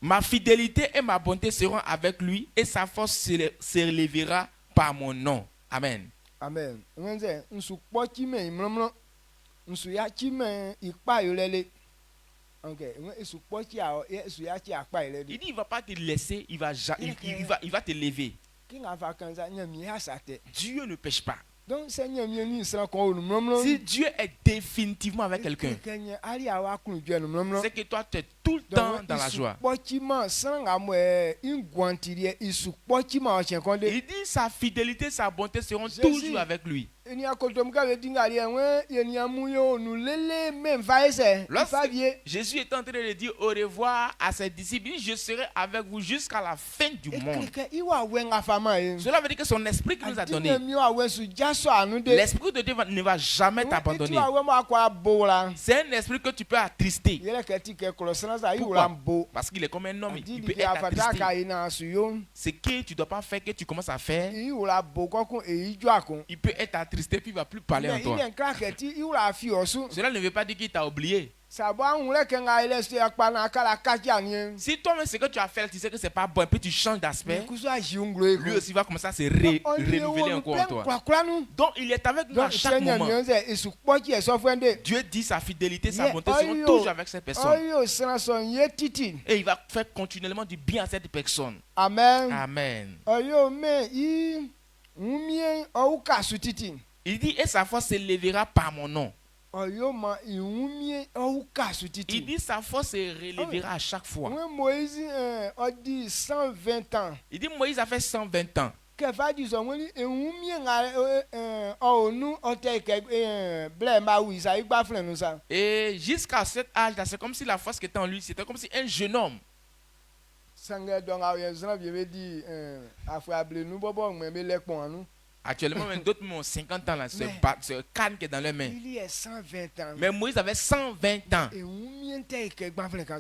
ma fidélité et ma bonté seront avec lui et sa force s'élèvera par mon nom. Amen. Amen. Il dit il ne va pas te laisser, il va te lever. Dieu ne pêche pas. Donc, si Dieu est définitivement avec quelqu'un, c'est que toi tu es tout le temps dans la joie. Il dit sa fidélité, sa bonté seront toujours avec lui. Lorsque Jésus est en train de dire au revoir à ses disciples, je serai avec vous jusqu'à la fin du monde. Cela veut dire que son esprit qu'il nous a donné, l'esprit de Dieu ne va jamais t'abandonner. C'est un esprit que tu peux attrister. Pourquoi? Parce qu'il est comme un homme, il peut être attristé. Ce que tu ne dois pas faire, que tu commences à faire, il peut être attristé puis il ne va plus parler en toi. Cela ne veut pas dire qu'il t'a oublié. Si toi-même ce que tu as fait, tu sais que c'est pas bon, puis tu changes d'aspect, lui aussi va commencer à se renouveler encore en toi. Donc il est avec nous à chaque moment. Dieu dit sa fidélité, sa bonté seront toujours avec cette personne. Et il va faire continuellement du bien à cette personne. Amen. Amen. Il dit et sa force s'élèvera par mon nom. Il dit sa force se relèvera à chaque fois. Il dit Moïse a fait 120 ans. Et jusqu'à cet âge-là, c'est comme si la force qui était en lui, c'était comme si un jeune homme. Actuellement, même d'autres ont 50 ans là, ce canne qui est dans leurs mains. Mais Moïse avait 120 ans.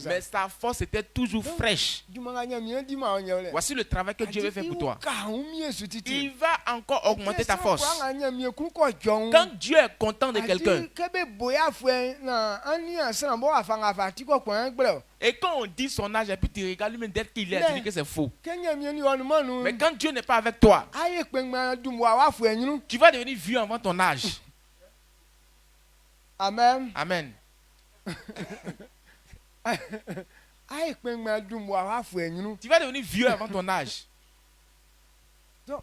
Mais sa force était toujours fraîche. Voici le travail que Dieu veut faire pour toi. Il va encore augmenter ta force. Quand Dieu est content de quelqu'un, Et quand on dit son âge, et puis tu regardes lui-même d'être qu'il est, tu dis que c'est faux. Mais quand Dieu n'est pas avec toi, tu vas devenir vieux avant ton âge. Amen. Amen. Tu vas devenir vieux avant ton âge. Donc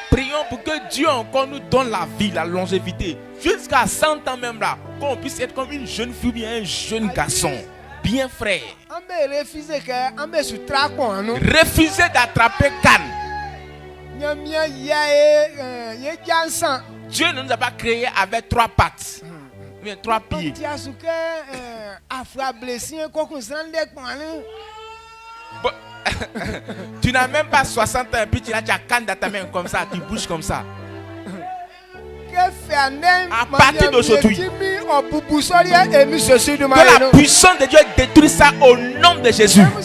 prions pour que Dieu encore nous donne la vie, la longévité. Jusqu'à 100 ans même là, qu'on puisse être comme une jeune fille ou bien un jeune garçon. Bien frère. Refusez d'attraper Cannes. Dieu ne nous a pas créés avec 3 pattes. Bien 3 pieds. Tu n'as même pas 60 ans, puis tu as Cannes dans ta main comme ça, tu bouges comme ça. À partir d'aujourd'hui, que la puissance de Dieu détruit ça au nom de Jésus. Même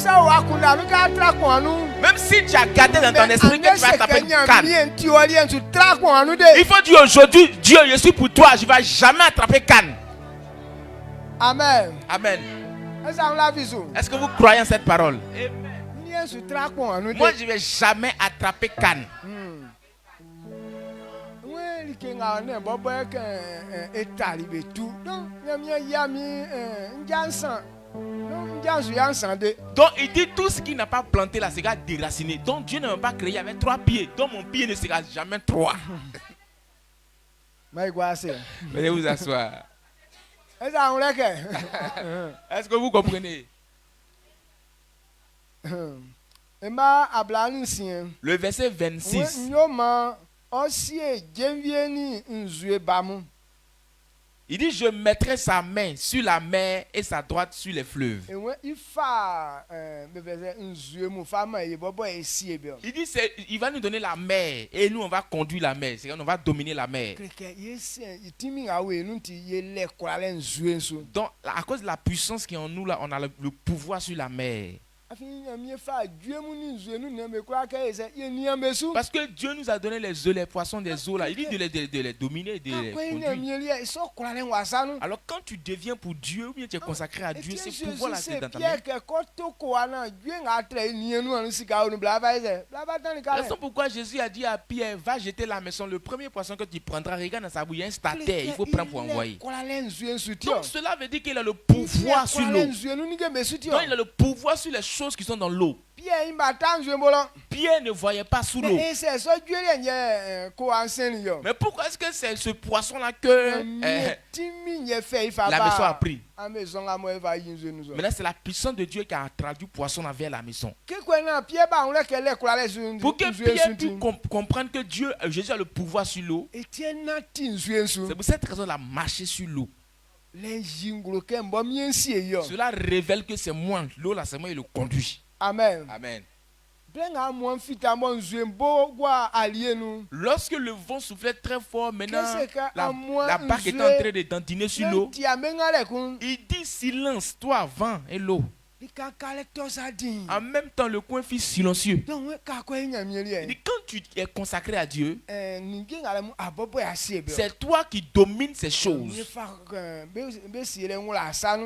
si tu as gardé dans ton esprit que tu vas taper une canne, il faut dire aujourd'hui, Dieu, je suis pour toi, je ne vais jamais attraper canne. Amen. Amen. Est-ce que vous croyez en cette parole? Moi, je ne vais jamais attraper canne. Donc il dit tout ce qui n'a pas planté là sera déraciné. Donc Dieu ne m'a pas créé avec 3 pieds. Donc mon pied ne sera jamais 3. Venez vous asseoir. Est-ce que vous comprenez? Le verset 26. Il dit, je mettrai sa main sur la mer et sa droite sur les fleuves. Il dit, il va nous donner la mer et nous on va conduire la mer. C'est-à-dire on va dominer la mer. Donc à cause de la puissance qui est en nous là, on a le pouvoir sur la mer. Parce que Dieu nous a donné les œufs, les poissons des eaux là. Il dit de les dominer, de les conduire. Alors quand tu deviens pour Dieu ou bien tu es consacré à Dieu, c'est pouvoir là c'est dans ta main. C'est pourquoi Jésus a dit à Pierre, va jeter la maison. Le premier poisson que tu prendras, regarde dans sa bouille, il y a un starter, il faut prendre pour envoyer. Donc cela veut dire qu'il a le pouvoir sur l'eau. Donc il a le pouvoir sur les choses qui sont dans l'eau. Pierre ne voyait pas sous l'eau. Mais pourquoi est-ce que c'est ce poisson-là que la maison a pris? Maintenant, c'est la puissance de Dieu qui a traduit poisson vers la maison. Pour que Pierre puisse comprendre que Dieu, Jésus a le pouvoir sur l'eau. C'est pour cette raison qu'il a marché sur l'eau. Cela révèle que c'est moi. L'eau là, c'est moi qui le conduit. Amen. Amen. Lorsque le vent soufflait très fort, maintenant la barque est en train de dandiner sur l'eau. Il dit silence, toi, vent et l'eau. En même temps, le coin fit silencieux. Il dit, quand tu es consacré à Dieu, c'est toi qui domines ces choses.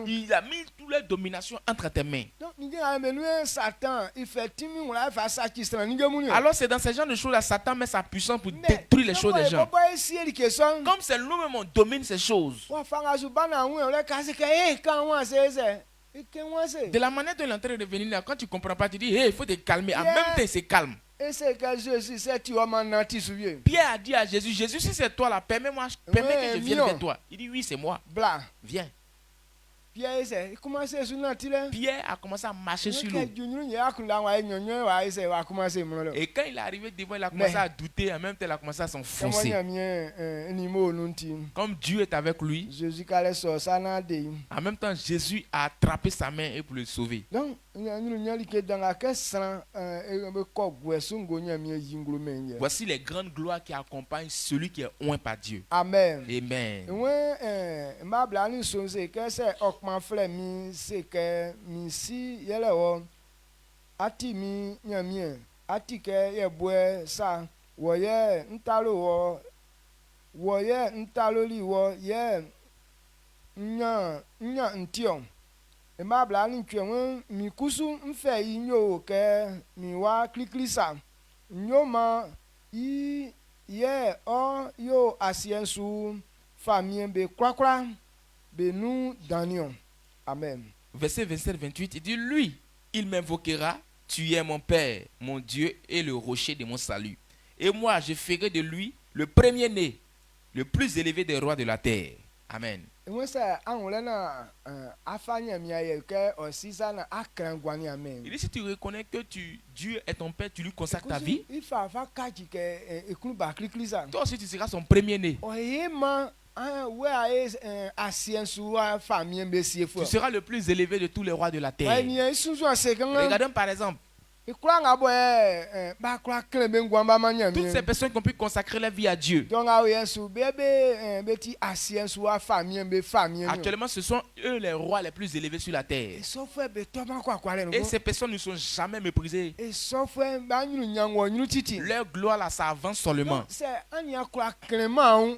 Il a mis toutes les dominations entre tes mains. Alors c'est dans ce genre de choses là, Satan met sa puissance pour détruire les choses des gens. Comme c'est nous-mêmes on domine ces choses. De la manière dont il est en train de venir là, quand tu ne comprends pas, tu dis, hey, il faut te calmer. En même temps, c'est calme. Pierre a dit à Jésus, Jésus, si c'est toi là, permets que je vienne vers toi. Il dit, oui, c'est moi. Viens. Pierre a commencé à marcher sur l'eau. Et quand il est arrivé devant, il a commencé à douter. En même temps, il a commencé à s'enfoncer. Comme Dieu est avec lui, en même temps, Jésus a attrapé sa main et pour le sauver. Voici les grandes gloires qui accompagnent celui qui est oint par Dieu. Amen. Amen. ati mi nyamie ati ke ye boe sa wo ye ntalo li wo ye nya ntion e ma bla ni twen mi kusu mfe inyo ke mi wa kliklisa nyo ma i ye o yo asiensu famien be kwakwa be nu danion. Amen. Verset 27-28, il dit, lui, il m'invoquera, tu es mon Père, mon Dieu et le rocher de mon salut. Et moi, je ferai de lui le premier-né, le plus élevé des rois de la terre. Amen. Il dit, si tu reconnais que Dieu est ton Père, tu lui consacres ta vie, toi aussi tu seras son premier-né. Tu seras le plus élevé de tous les rois de la terre. Regardons par exemple toutes ces personnes qui ont pu consacrer leur vie à Dieu. Actuellement, ce sont eux les rois les plus élevés sur la terre. Et ces personnes ne sont jamais méprisées. Leur gloire là, ça avance seulement.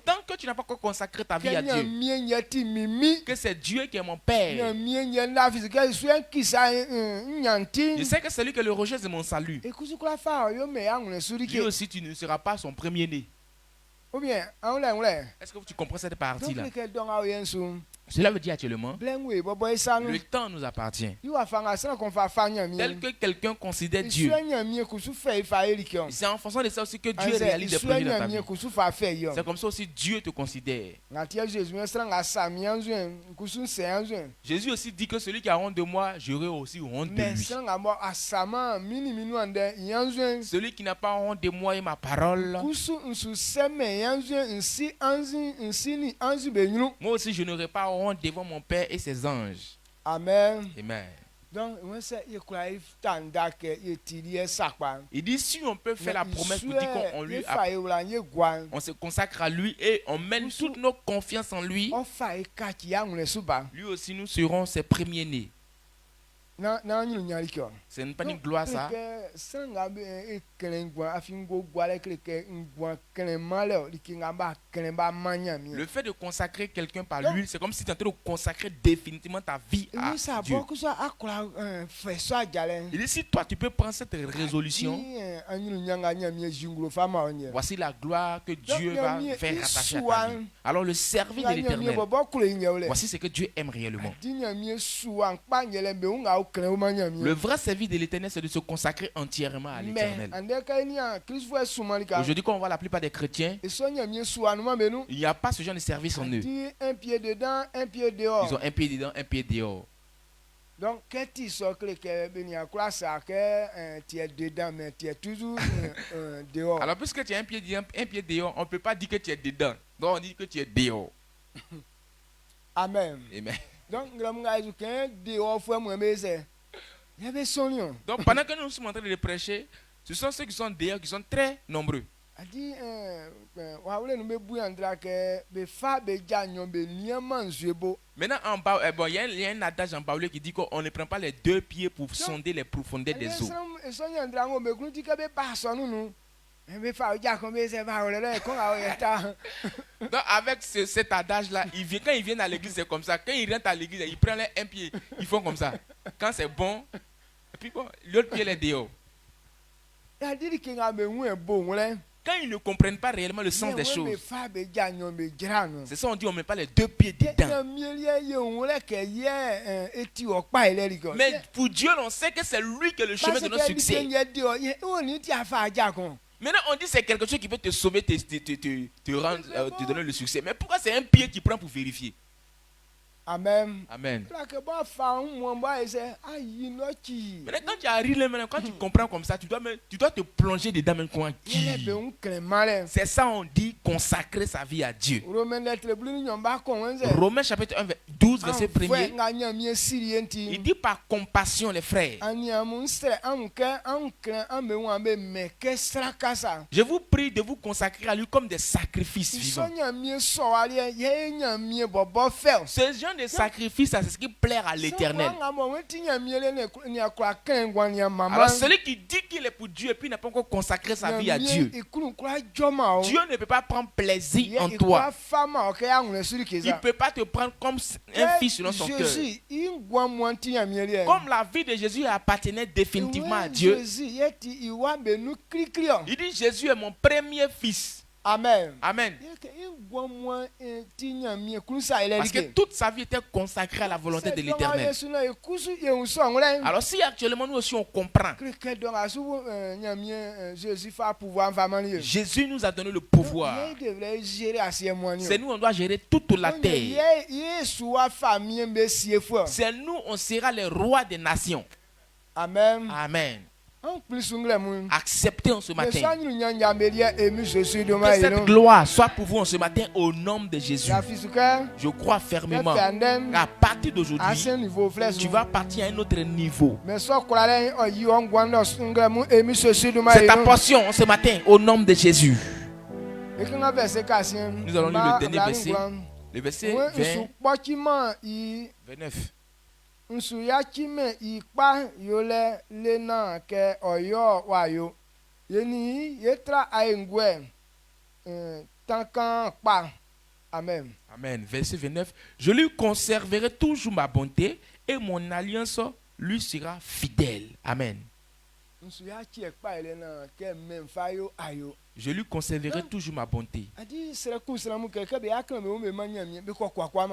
Tant que tu n'as pas encore consacré ta vie à Dieu, que c'est Dieu qui est mon Père, je sais que c'est lui qui est le rocher de mon salut. Lui aussi, tu ne seras pas son premier-né. Est-ce que tu comprends cette partie-là? Cela veut dire actuellement, le temps nous appartient. Tel que quelqu'un considère Dieu, c'est en fonction de ça aussi que Dieu réalise des projets dans ta vie. C'est comme ça aussi Dieu te considère. Jésus aussi dit que celui qui a honte de moi, j'aurai aussi honte de lui. Celui qui n'a pas honte de moi et ma parole, moi aussi je n'aurai pas honte devant mon Père et ses anges. Amen. Amen. Donc, il dit si on peut faire la promesse pour dire qu'on se consacre à lui et on mène toute nos confiances en lui, lui aussi nous serons ses premiers-nés. Ce n'est pas une gloire ça. Le fait de consacrer quelqu'un par lui, c'est comme si tu es en train de consacrer définitivement ta vie à Dieu. Il dit si toi tu peux prendre cette résolution, voici la gloire que Dieu va faire rattacher à ta vie. Alors le service de l'Éternel, voici ce que Dieu aime réellement. Le vrai service de l'Éternel, c'est de se consacrer entièrement à l'Éternel. Aujourd'hui, quand on voit la plupart des chrétiens, il n'y a pas ce genre de service en eux. Ils ont un pied dedans, un pied dehors. Donc, quand ils sont que tu es dedans, mais tu es toujours dehors. Alors, puisque tu as un pied dedans, un pied dehors, on ne peut pas dire que tu es dedans. Donc, on dit que tu es dehors. Amen. Amen. Donc, pendant que nous sommes en train de prêcher, ce sont ceux qui sont dehors qui sont très nombreux. Maintenant, en bas, il y a un adage en baoulé qui dit qu'on ne prend pas les deux pieds pour sonder les profondeurs des eaux. Donc avec cet adage-là, quand ils viennent à l'église, c'est comme ça. Quand ils rentrent à l'église, ils prennent un pied, ils font comme ça. Quand c'est bon, et puis bon, l'autre pied est dehors. Quand ils ne comprennent pas réellement le sens des choses, c'est ça on dit on ne met pas les deux pieds dedans. Mais pour Dieu, on sait que c'est lui qui est le chemin de notre succès. Maintenant, on dit que c'est quelque chose qui peut te sauver, te donner le succès. Mais pourquoi c'est un pied qui prend pour vérifier? Amen. Amen. Maintenant, quand tu arrives là, quand tu comprends comme ça, tu dois te plonger dedans même quoi. C'est ça on dit consacrer sa vie à Dieu. Romains chapitre 1, 12, verset 1er. Il dit par compassion les frères. Je vous prie de vous consacrer à lui comme des sacrifices vivants. Ces gens L'un des sacrifices, c'est ce qui plaît à l'Éternel. Alors celui qui dit qu'il est pour Dieu et puis n'a pas encore consacré sa vie à Dieu, Dieu ne peut pas prendre plaisir en toi. Il ne peut pas te prendre comme un fils selon son cœur. Comme la vie de Jésus appartenait définitivement à Dieu, il dit Jésus est mon premier fils. Amen. Amen. Parce que toute sa vie était consacrée à la volonté de l'Éternel. Alors si actuellement nous aussi on comprend, Jésus nous a donné le pouvoir. C'est nous on doit gérer toute la terre. C'est nous on sera les rois des nations. Amen. Amen. Acceptez en ce matin. Que cette gloire soit pour vous en ce matin au nom de Jésus. Je crois fermement qu'à partir d'aujourd'hui, tu vas partir à un autre niveau. C'est ta portion en ce matin au nom de Jésus. Nous allons lire le dernier verset. Le verset 29. Nsuyachime ikpa yole lena ke oyo wayo yeni yetra aengwe tankan pa. Amen. Amen. Verset 29. Je lui conserverai toujours ma bonté et mon alliance lui sera fidèle. Amen. Je lui conserverai toujours ma bonté.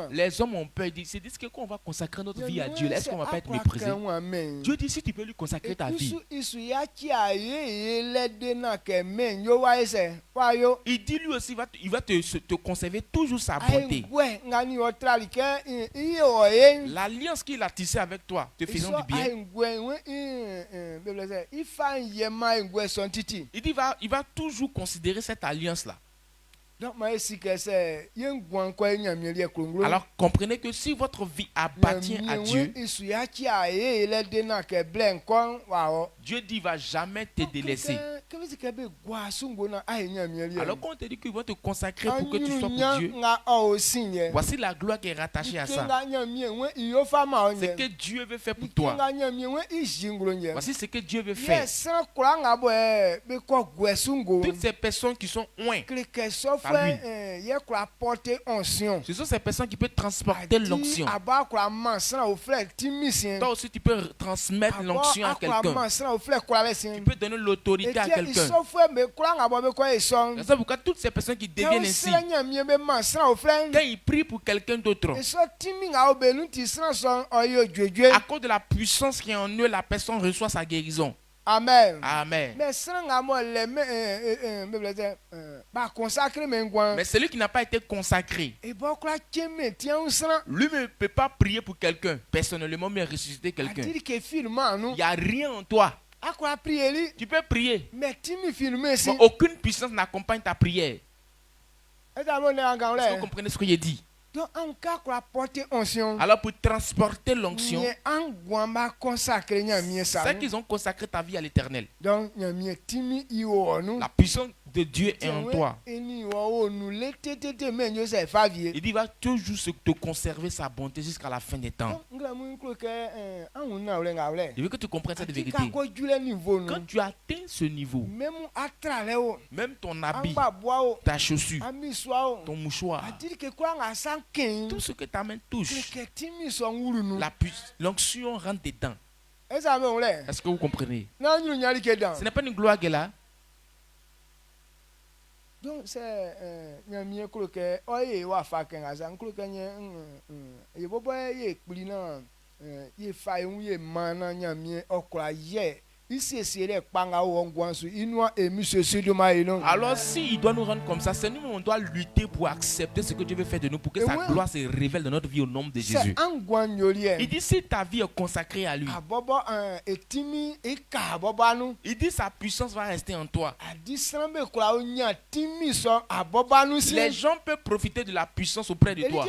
Les hommes ont peur, ils se disent que quand on va consacrer notre vie à Dieu, est-ce qu'on ne va pas être méprisé? Dieu dit si tu peux lui consacrer ta vie. Il dit lui aussi, il va te conserver toujours sa bonté. L'alliance qu'il a tissée avec toi, te faisant du bien. Il dit il va toujours considérer cette alliance-là. Alors comprenez que si votre vie appartient à Dieu, Dieu dit il ne va jamais te délaisser. Alors quand on te dit qu'il va te consacrer pour que tu sois pour Dieu, voici la gloire qui est rattachée à ça. C'est que Dieu veut faire pour toi. Voici ce que Dieu veut faire. Toutes ces personnes qui sont loin, ce sont ces personnes qui peuvent transporter l'onction. Toi aussi tu peux transmettre l'onction à quelqu'un. Tu peux donner l'autorité à quelqu'un. C'est pourquoi toutes ces personnes qui deviennent ainsi, quand ils prient pour quelqu'un d'autre, à cause de la puissance qui est en eux, la personne reçoit sa guérison. Amen. Amen. Mais celui qui n'a pas été consacré, lui ne peut pas prier pour quelqu'un personnellement, mais ressusciter quelqu'un. Il n'y a rien en toi. Tu peux prier, mais aucune puissance n'accompagne ta prière. Est-ce que vous comprenez ce que j'ai dit? Alors pour transporter l'onction, c'est qu'ils ont consacré ta vie à l'Éternel. La puissance de Dieu est en toi. Il dit il va toujours te conserver sa bonté jusqu'à la fin des temps. Il veut que tu comprennes cette vérité. Quand tu atteins ce niveau, même ton habit, ta chaussure, ton mouchoir, tout ce que ta main touche, l'onction rentre dedans. Est-ce que vous comprenez? Ce n'est pas une gloire qui est là. Donc c'est alors s'il doit nous rendre comme ça, c'est nous on doit lutter pour accepter ce que Dieu veut faire de nous, pour que sa gloire se révèle dans notre vie au nom de Jésus. Il dit si ta vie est consacrée à lui, il dit sa puissance va rester en toi. Les gens peuvent profiter de la puissance auprès de toi.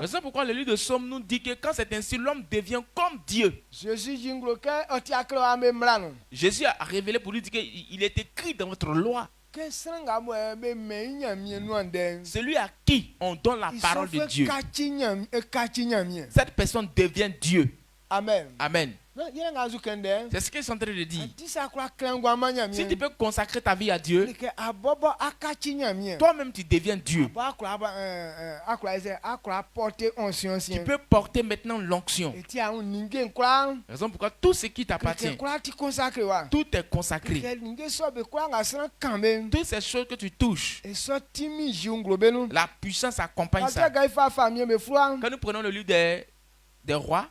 C'est pourquoi le livre de Somme nous dit que quand c'est ainsi, l'homme devient comme Dieu. Jésus a révélé pour lui dire qu'il est écrit dans votre loi Celui à qui on donne la parole de Dieu, cette personne devient Dieu. Amen. Amen. C'est ce qu'ils sont en train de dire. Si tu peux consacrer ta vie à Dieu, toi-même tu deviens Dieu. Tu peux porter maintenant l'onction. Raison pourquoi tout ce qui t'appartient, tout est consacré. Toutes ces choses que tu touches, la puissance accompagne ça. Quand nous prenons le livre des rois,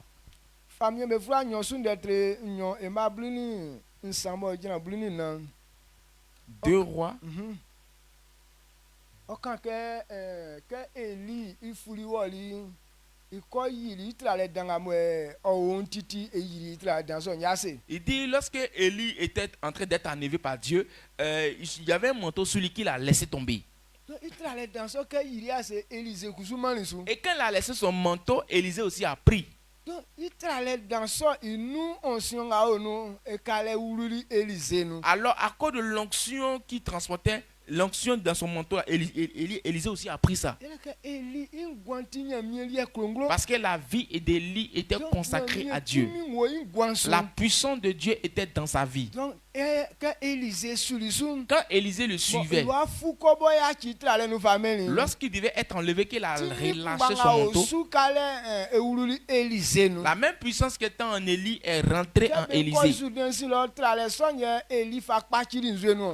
Deux rois. Il dit lorsque Élie était en train d'être enlevé par Dieu, il y avait un manteau sur lui qu'il a laissé tomber. Et quand il a laissé son manteau, Élisée aussi a pris. Alors à cause de l'onction qui transportait l'onction dans son manteau, Élisée aussi a pris ça. Parce que la vie d'Élie était consacrée à Dieu. La puissance de Dieu était dans sa vie. Quand Élisée le suivait, lorsqu'il devait être enlevé, qu'il a relâché son manteau, la même puissance qui était en Élie est rentrée en Élisée.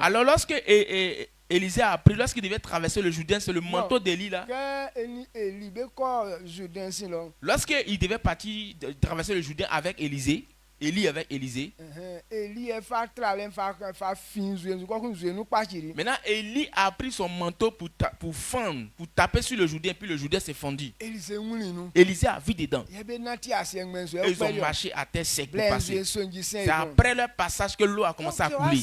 Alors lorsque Élisée a appris, lorsqu'il devait traverser le Jourdain, c'est le manteau d'Élie là. Lorsqu'il devait partir traverser le Jourdain avec Élisée, Élie avec Élisée. Maintenant, Élie a pris son manteau pour fendre, pour taper sur le Jourdain, puis le Jourdain s'est fendu. Élisée a vu dedans. Et ils ont marché à terre sec pour passer. C'est après leur passage que l'eau a commencé à couler.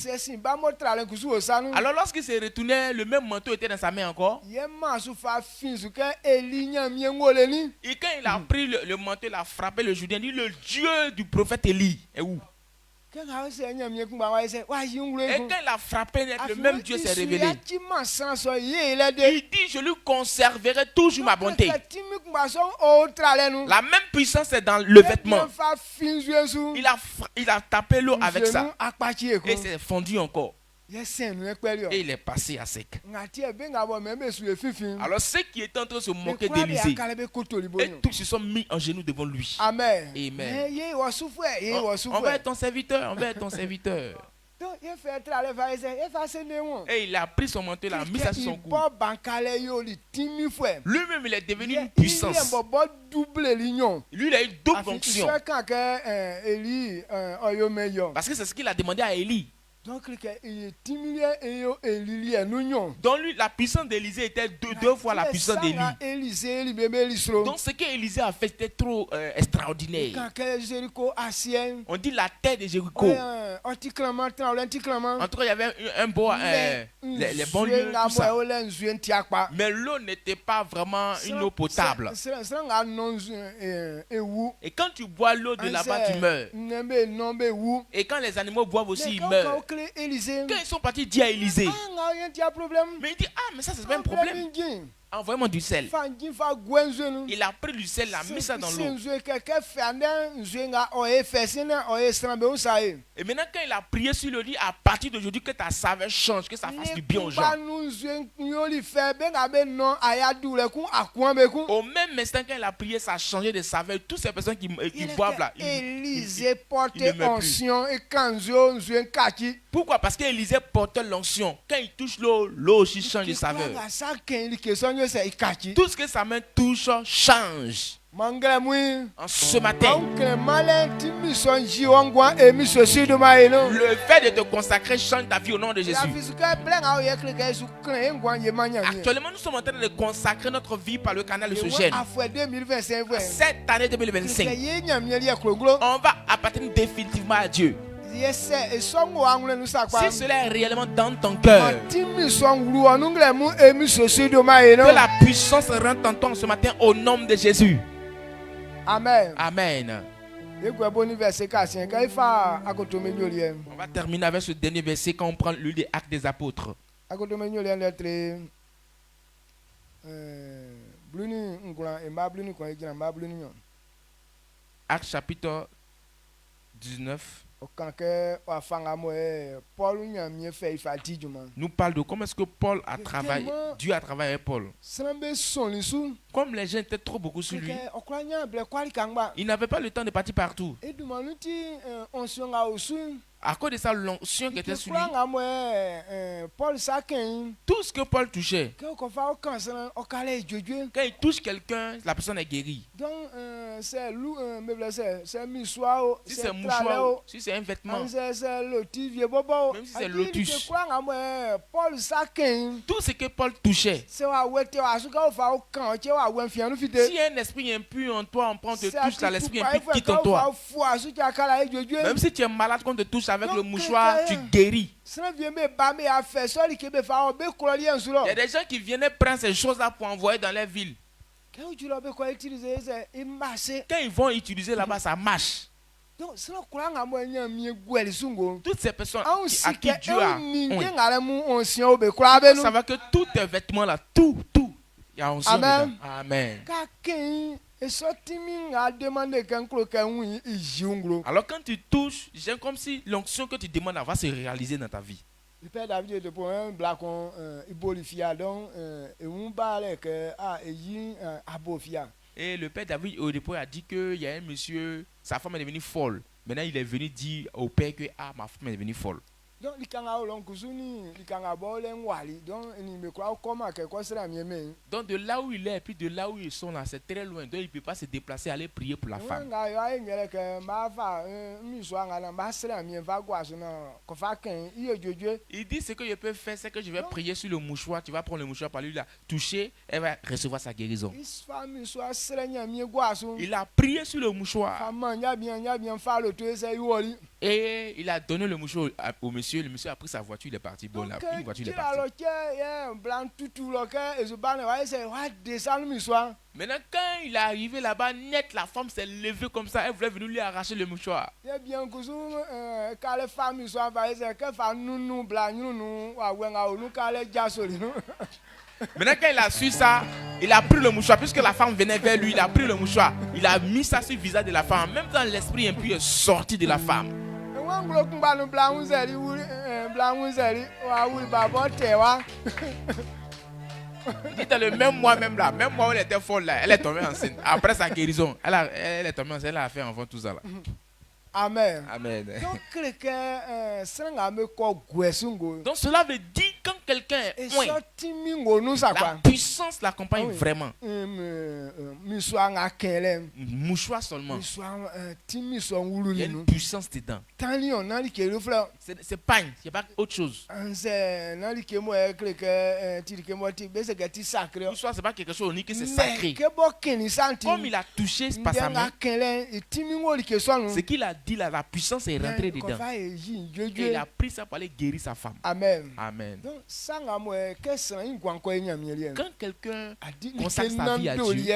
Alors lorsqu'il s'est retourné, le même manteau était dans sa main encore. Et quand il a pris le manteau, il a frappé le Jourdain, il dit le Dieu du prophète Élie est où? Et quand il a frappé, le même Dieu s'est révélé. Il dit, je lui conserverai toujours ma bonté. La même puissance est dans le vêtement. Il a tapé l'eau avec ça. Et c'est fondu encore. Et il est passé à sec. Alors ceux qui étaient en train de se moquer d'Élisée, et tous se sont mis en genoux devant lui. Amen. Amen. On va être ton serviteur, on va être ton serviteur. Et il a pris son manteau, il a mis ça sur son cou. Lui-même, il est devenu une puissance. Lui, il a eu double fonction. Parce que c'est ce qu'il a demandé à Élie. Donc lui, la puissance d'Élisée était deux fois la puissance d'Élie. Donc ce qu'Élisée a fait, c'était trop extraordinaire. On dit la terre de Jéricho. Entre il y avait un beau, les bons lieux, tout ça. Mais l'eau n'était pas vraiment une eau potable. Et quand tu bois l'eau de là-bas, tu meurs. Et quand les animaux boivent aussi, ils meurent. Quand ils sont partis dire à Élisée, mais il dit, ah, mais ça c'est pas un problème. Envoyez-moi du sel. Il a pris du sel, il a mis ça dans l'eau. Et maintenant quand il a prié sur le lit, à partir d'aujourd'hui que ta saveur change, que ça fasse du bien aux gens. Au même instant quand il a prié, ça a changé de saveur. Toutes ces personnes qui boivent là, Élisée portait l'onction et pourquoi? Parce qu'Élisée portait l'onction. Quand il touche l'eau, l'eau aussi change de saveur. Tout ce que sa main touche change. En ce matin, le fait de te consacrer change ta vie au nom de Jésus. Actuellement, nous sommes en train de consacrer notre vie par le canal de ce gène. Cette année 2025, on va appartenir définitivement à Dieu. Si cela est réellement dans ton cœur, que la puissance rentre en toi ce matin au nom de Jésus. Amen. Amen. On va terminer avec ce dernier verset quand on prend le livre des Actes des Apôtres. Actes chapitre 19 nous parle de comment est-ce que Paul a travaillé, Dieu a travaillé avec Paul. Comme les gens étaient trop beaucoup sur lui, il n'avait pas le temps de partir partout. À cause de ça, l'onction qui était sur lui, tout ce que Paul touchait, quand il touche quelqu'un, la personne est guérie. Si c'est un mouchoir, si c'est un vêtement, même si c'est lotus, tout ce que Paul touchait, si un esprit impur en toi, on prend, te touche, là, l'esprit impur quitte en toi. Même si tu es malade, quand on te touche avec le mouchoir, tu guéris. Il y a des gens qui viennent prendre ces choses-là pour envoyer dans les villes. Quand ils vont utiliser là-bas, ça marche. Toutes ces personnes à qui Dieu a ça va que tous tes vêtements là, tout, il y a onction dedans. Amen. Alors quand tu touches, c'est comme si l'onction que tu demandes va se réaliser dans ta vie. Le père David était pour un blacon ibolifia donc et le père David au dépôt a dit que il y a un monsieur, sa femme est devenue folle. Maintenant il est venu dire au père que ma femme est devenue folle. Donc de là où il est, puis de là où ils sont là, c'est très loin. Donc il ne peut pas se déplacer, aller prier pour la femme. Il dit ce que je peux faire, c'est que je vais prier sur le mouchoir. Tu vas prendre le mouchoir par lui, là, toucher, elle va recevoir sa guérison. Il a prié sur le mouchoir. Et il a donné le mouchoir au monsieur. Le monsieur a pris sa voiture, il est parti. Bon, la voiture, il est parti. Maintenant, quand il est arrivé là-bas, net, la femme s'est levée comme ça. Elle voulait venir lui arracher le mouchoir. Maintenant, quand il a su ça, il a pris le mouchoir. Puisque la femme venait vers lui, il a pris le mouchoir. Il a mis ça sur le visage de la femme. En même temps, l'esprit impur est sorti de la femme. Il dit dans le même mois même là, même mois où elle était folle là, elle est tombée enceinte. Après sa guérison, elle est tombée enceinte, elle a fait enfant tout ça là. Amen. Amen. Donc cela veut dire quand quelqu'un est loin, la puissance l'accompagne vraiment. Mouchoir seulement. Il y a une puissance dedans. C'est pagne, il n'y a pas autre chose. Mouchoir, c'est pas quelque chose unique, c'est sacré. Comme il a touché par sa main, ce qu'il a dit là, la puissance est rentrée dedans. Et il a pris ça pour aller guérir sa femme. Amen. Amen. Donc, quand quelqu'un consacre sa vie à Dieu,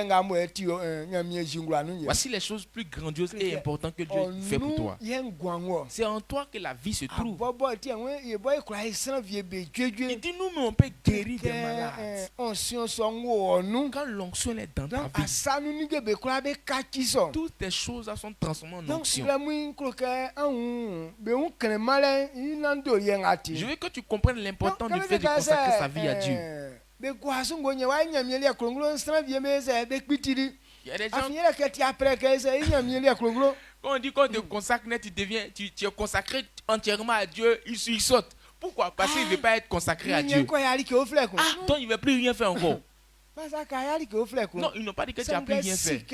voici les choses plus grandioses et importantes que Dieu fait pour toi. C'est en toi que la vie se trouve. Il dit nous, on peut guérir des malades. Quand l'onction est dans ta vie, toutes les choses sont transformées en onction. Je veux que tu comprennes l'importance du fait de consacrer sa vie à Dieu. Il y a des gens, quand on dit qu'on te consacre, tu es consacré entièrement à Dieu, il saute. Pourquoi? Parce qu'il ne veut pas être consacré à Dieu. Donc il ne veut plus rien faire encore. Non, ils n'ont pas dit que tu n'as plus rien fait.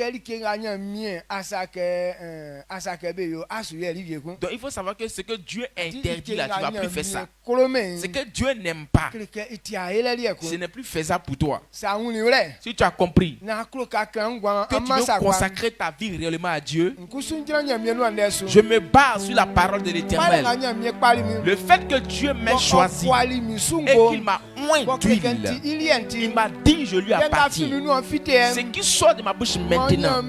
Donc il faut savoir que ce que Dieu interdit là, tu ne vas plus faire ça. Ce que Dieu n'aime pas, ce n'est plus faisable pour toi. Si tu as compris que tu veux consacrer ta vie réellement à Dieu, je me base sur la parole de l'Éternel. Le fait que Dieu m'ait choisi et qu'il m'a oint d'huile, il m'a dit je lui appartiens. Ce qui sort de ma bouche maintenant,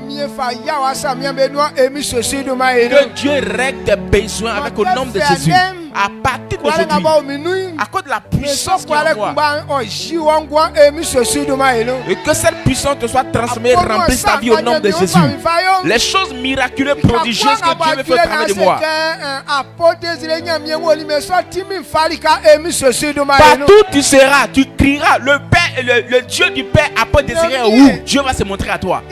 que Dieu règle tes besoins avec le nom de Jésus. À partir d'aujourd'hui, à cause de la puissance qui est en moi, et que cette puissance te soit transmise et remplisse ta vie au nom de Jésus. Les choses miraculeuses, prodigieuses que Dieu me fait au travers de moi. Partout tu seras, tu crieras, le Père, le Dieu du Père a pas désiré où Dieu va se montrer à toi.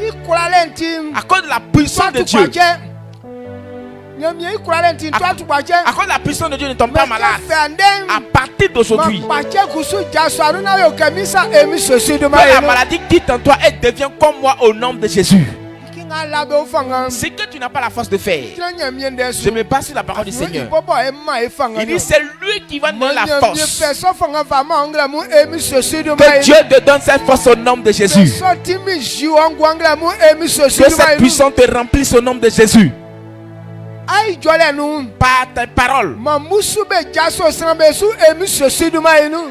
À cause de la puissance de Dieu. À cause de la puissance de Dieu, ne tombe pas malade. À partir d'aujourd'hui, que la maladie quitte en toi et devient comme moi au nom de Jésus. C'est que tu n'as pas la force de faire. Je me base sur la parole du Seigneur. Il dit c'est lui qui va donner la force. Que Dieu te donne cette force au nom de Jésus. Que cette puissance te remplisse au nom de Jésus. Par ta parole.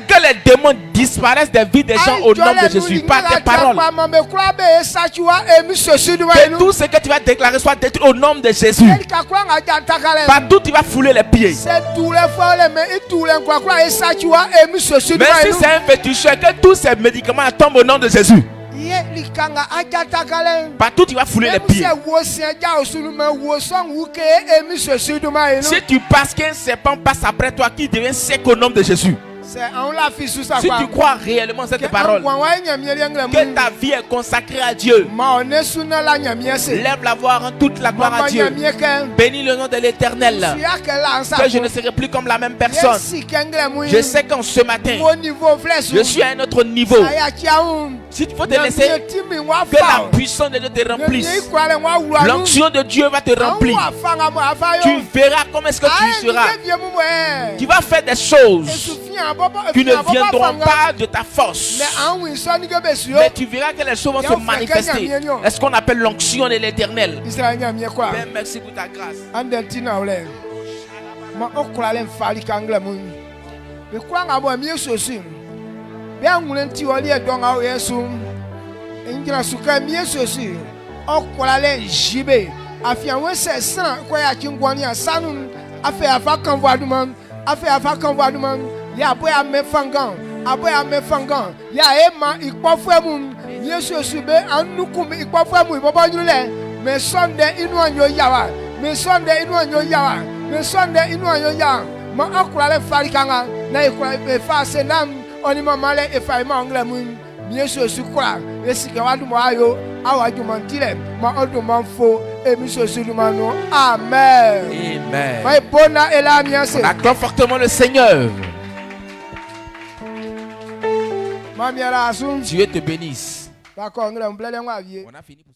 Que les démons disparaissent des vies des gens au nom de Jésus. Par tes paroles. Que tout ce que tu vas déclarer soit détruit au nom de Jésus. Partout tu vas fouler les pieds. Même si c'est un féticheur, que tous ces médicaments tombent au nom de Jésus. Partout tu vas fouler les pieds. Si tu penses qu'un serpent passe après toi, qui devient sec au nom de Jésus. Si tu crois réellement cette parole, que ta vie est consacrée à Dieu, lève la voix, rends toute la gloire à Dieu. Bénis le nom de l'Éternel. Que je ne serai plus comme la même personne. Je sais qu'en ce matin, je suis à un autre niveau. Si tu veux te laisser, que la puissance de Dieu te remplisse. L'onction de Dieu va te remplir. Tu verras comment est-ce que tu seras. Tu vas faire des choses qui ne viendront pas de ta force. Mais tu verras que les choses vont se manifester. C'est ce qu'on appelle l'onction de l'Éternel. Père, merci pour ta grâce. Ya boy ame fangan ya ema ikpofemu Yesu sube anukum ikpofemu ibobanyule me Sunday inu anyo yawa me Sunday inu anyo yawa me Sunday inu anyo yawa ma akurale farikanga na ikura fa senam oni mamale efaima anglemu Yesu sukura esike wadu mo ayo awajumantile ma odumanfo emiso sulumano amen amen. Ma bona elamiase. On acclame fortement le Seigneur. Dieu te bénisse. D'accord, on a fini pour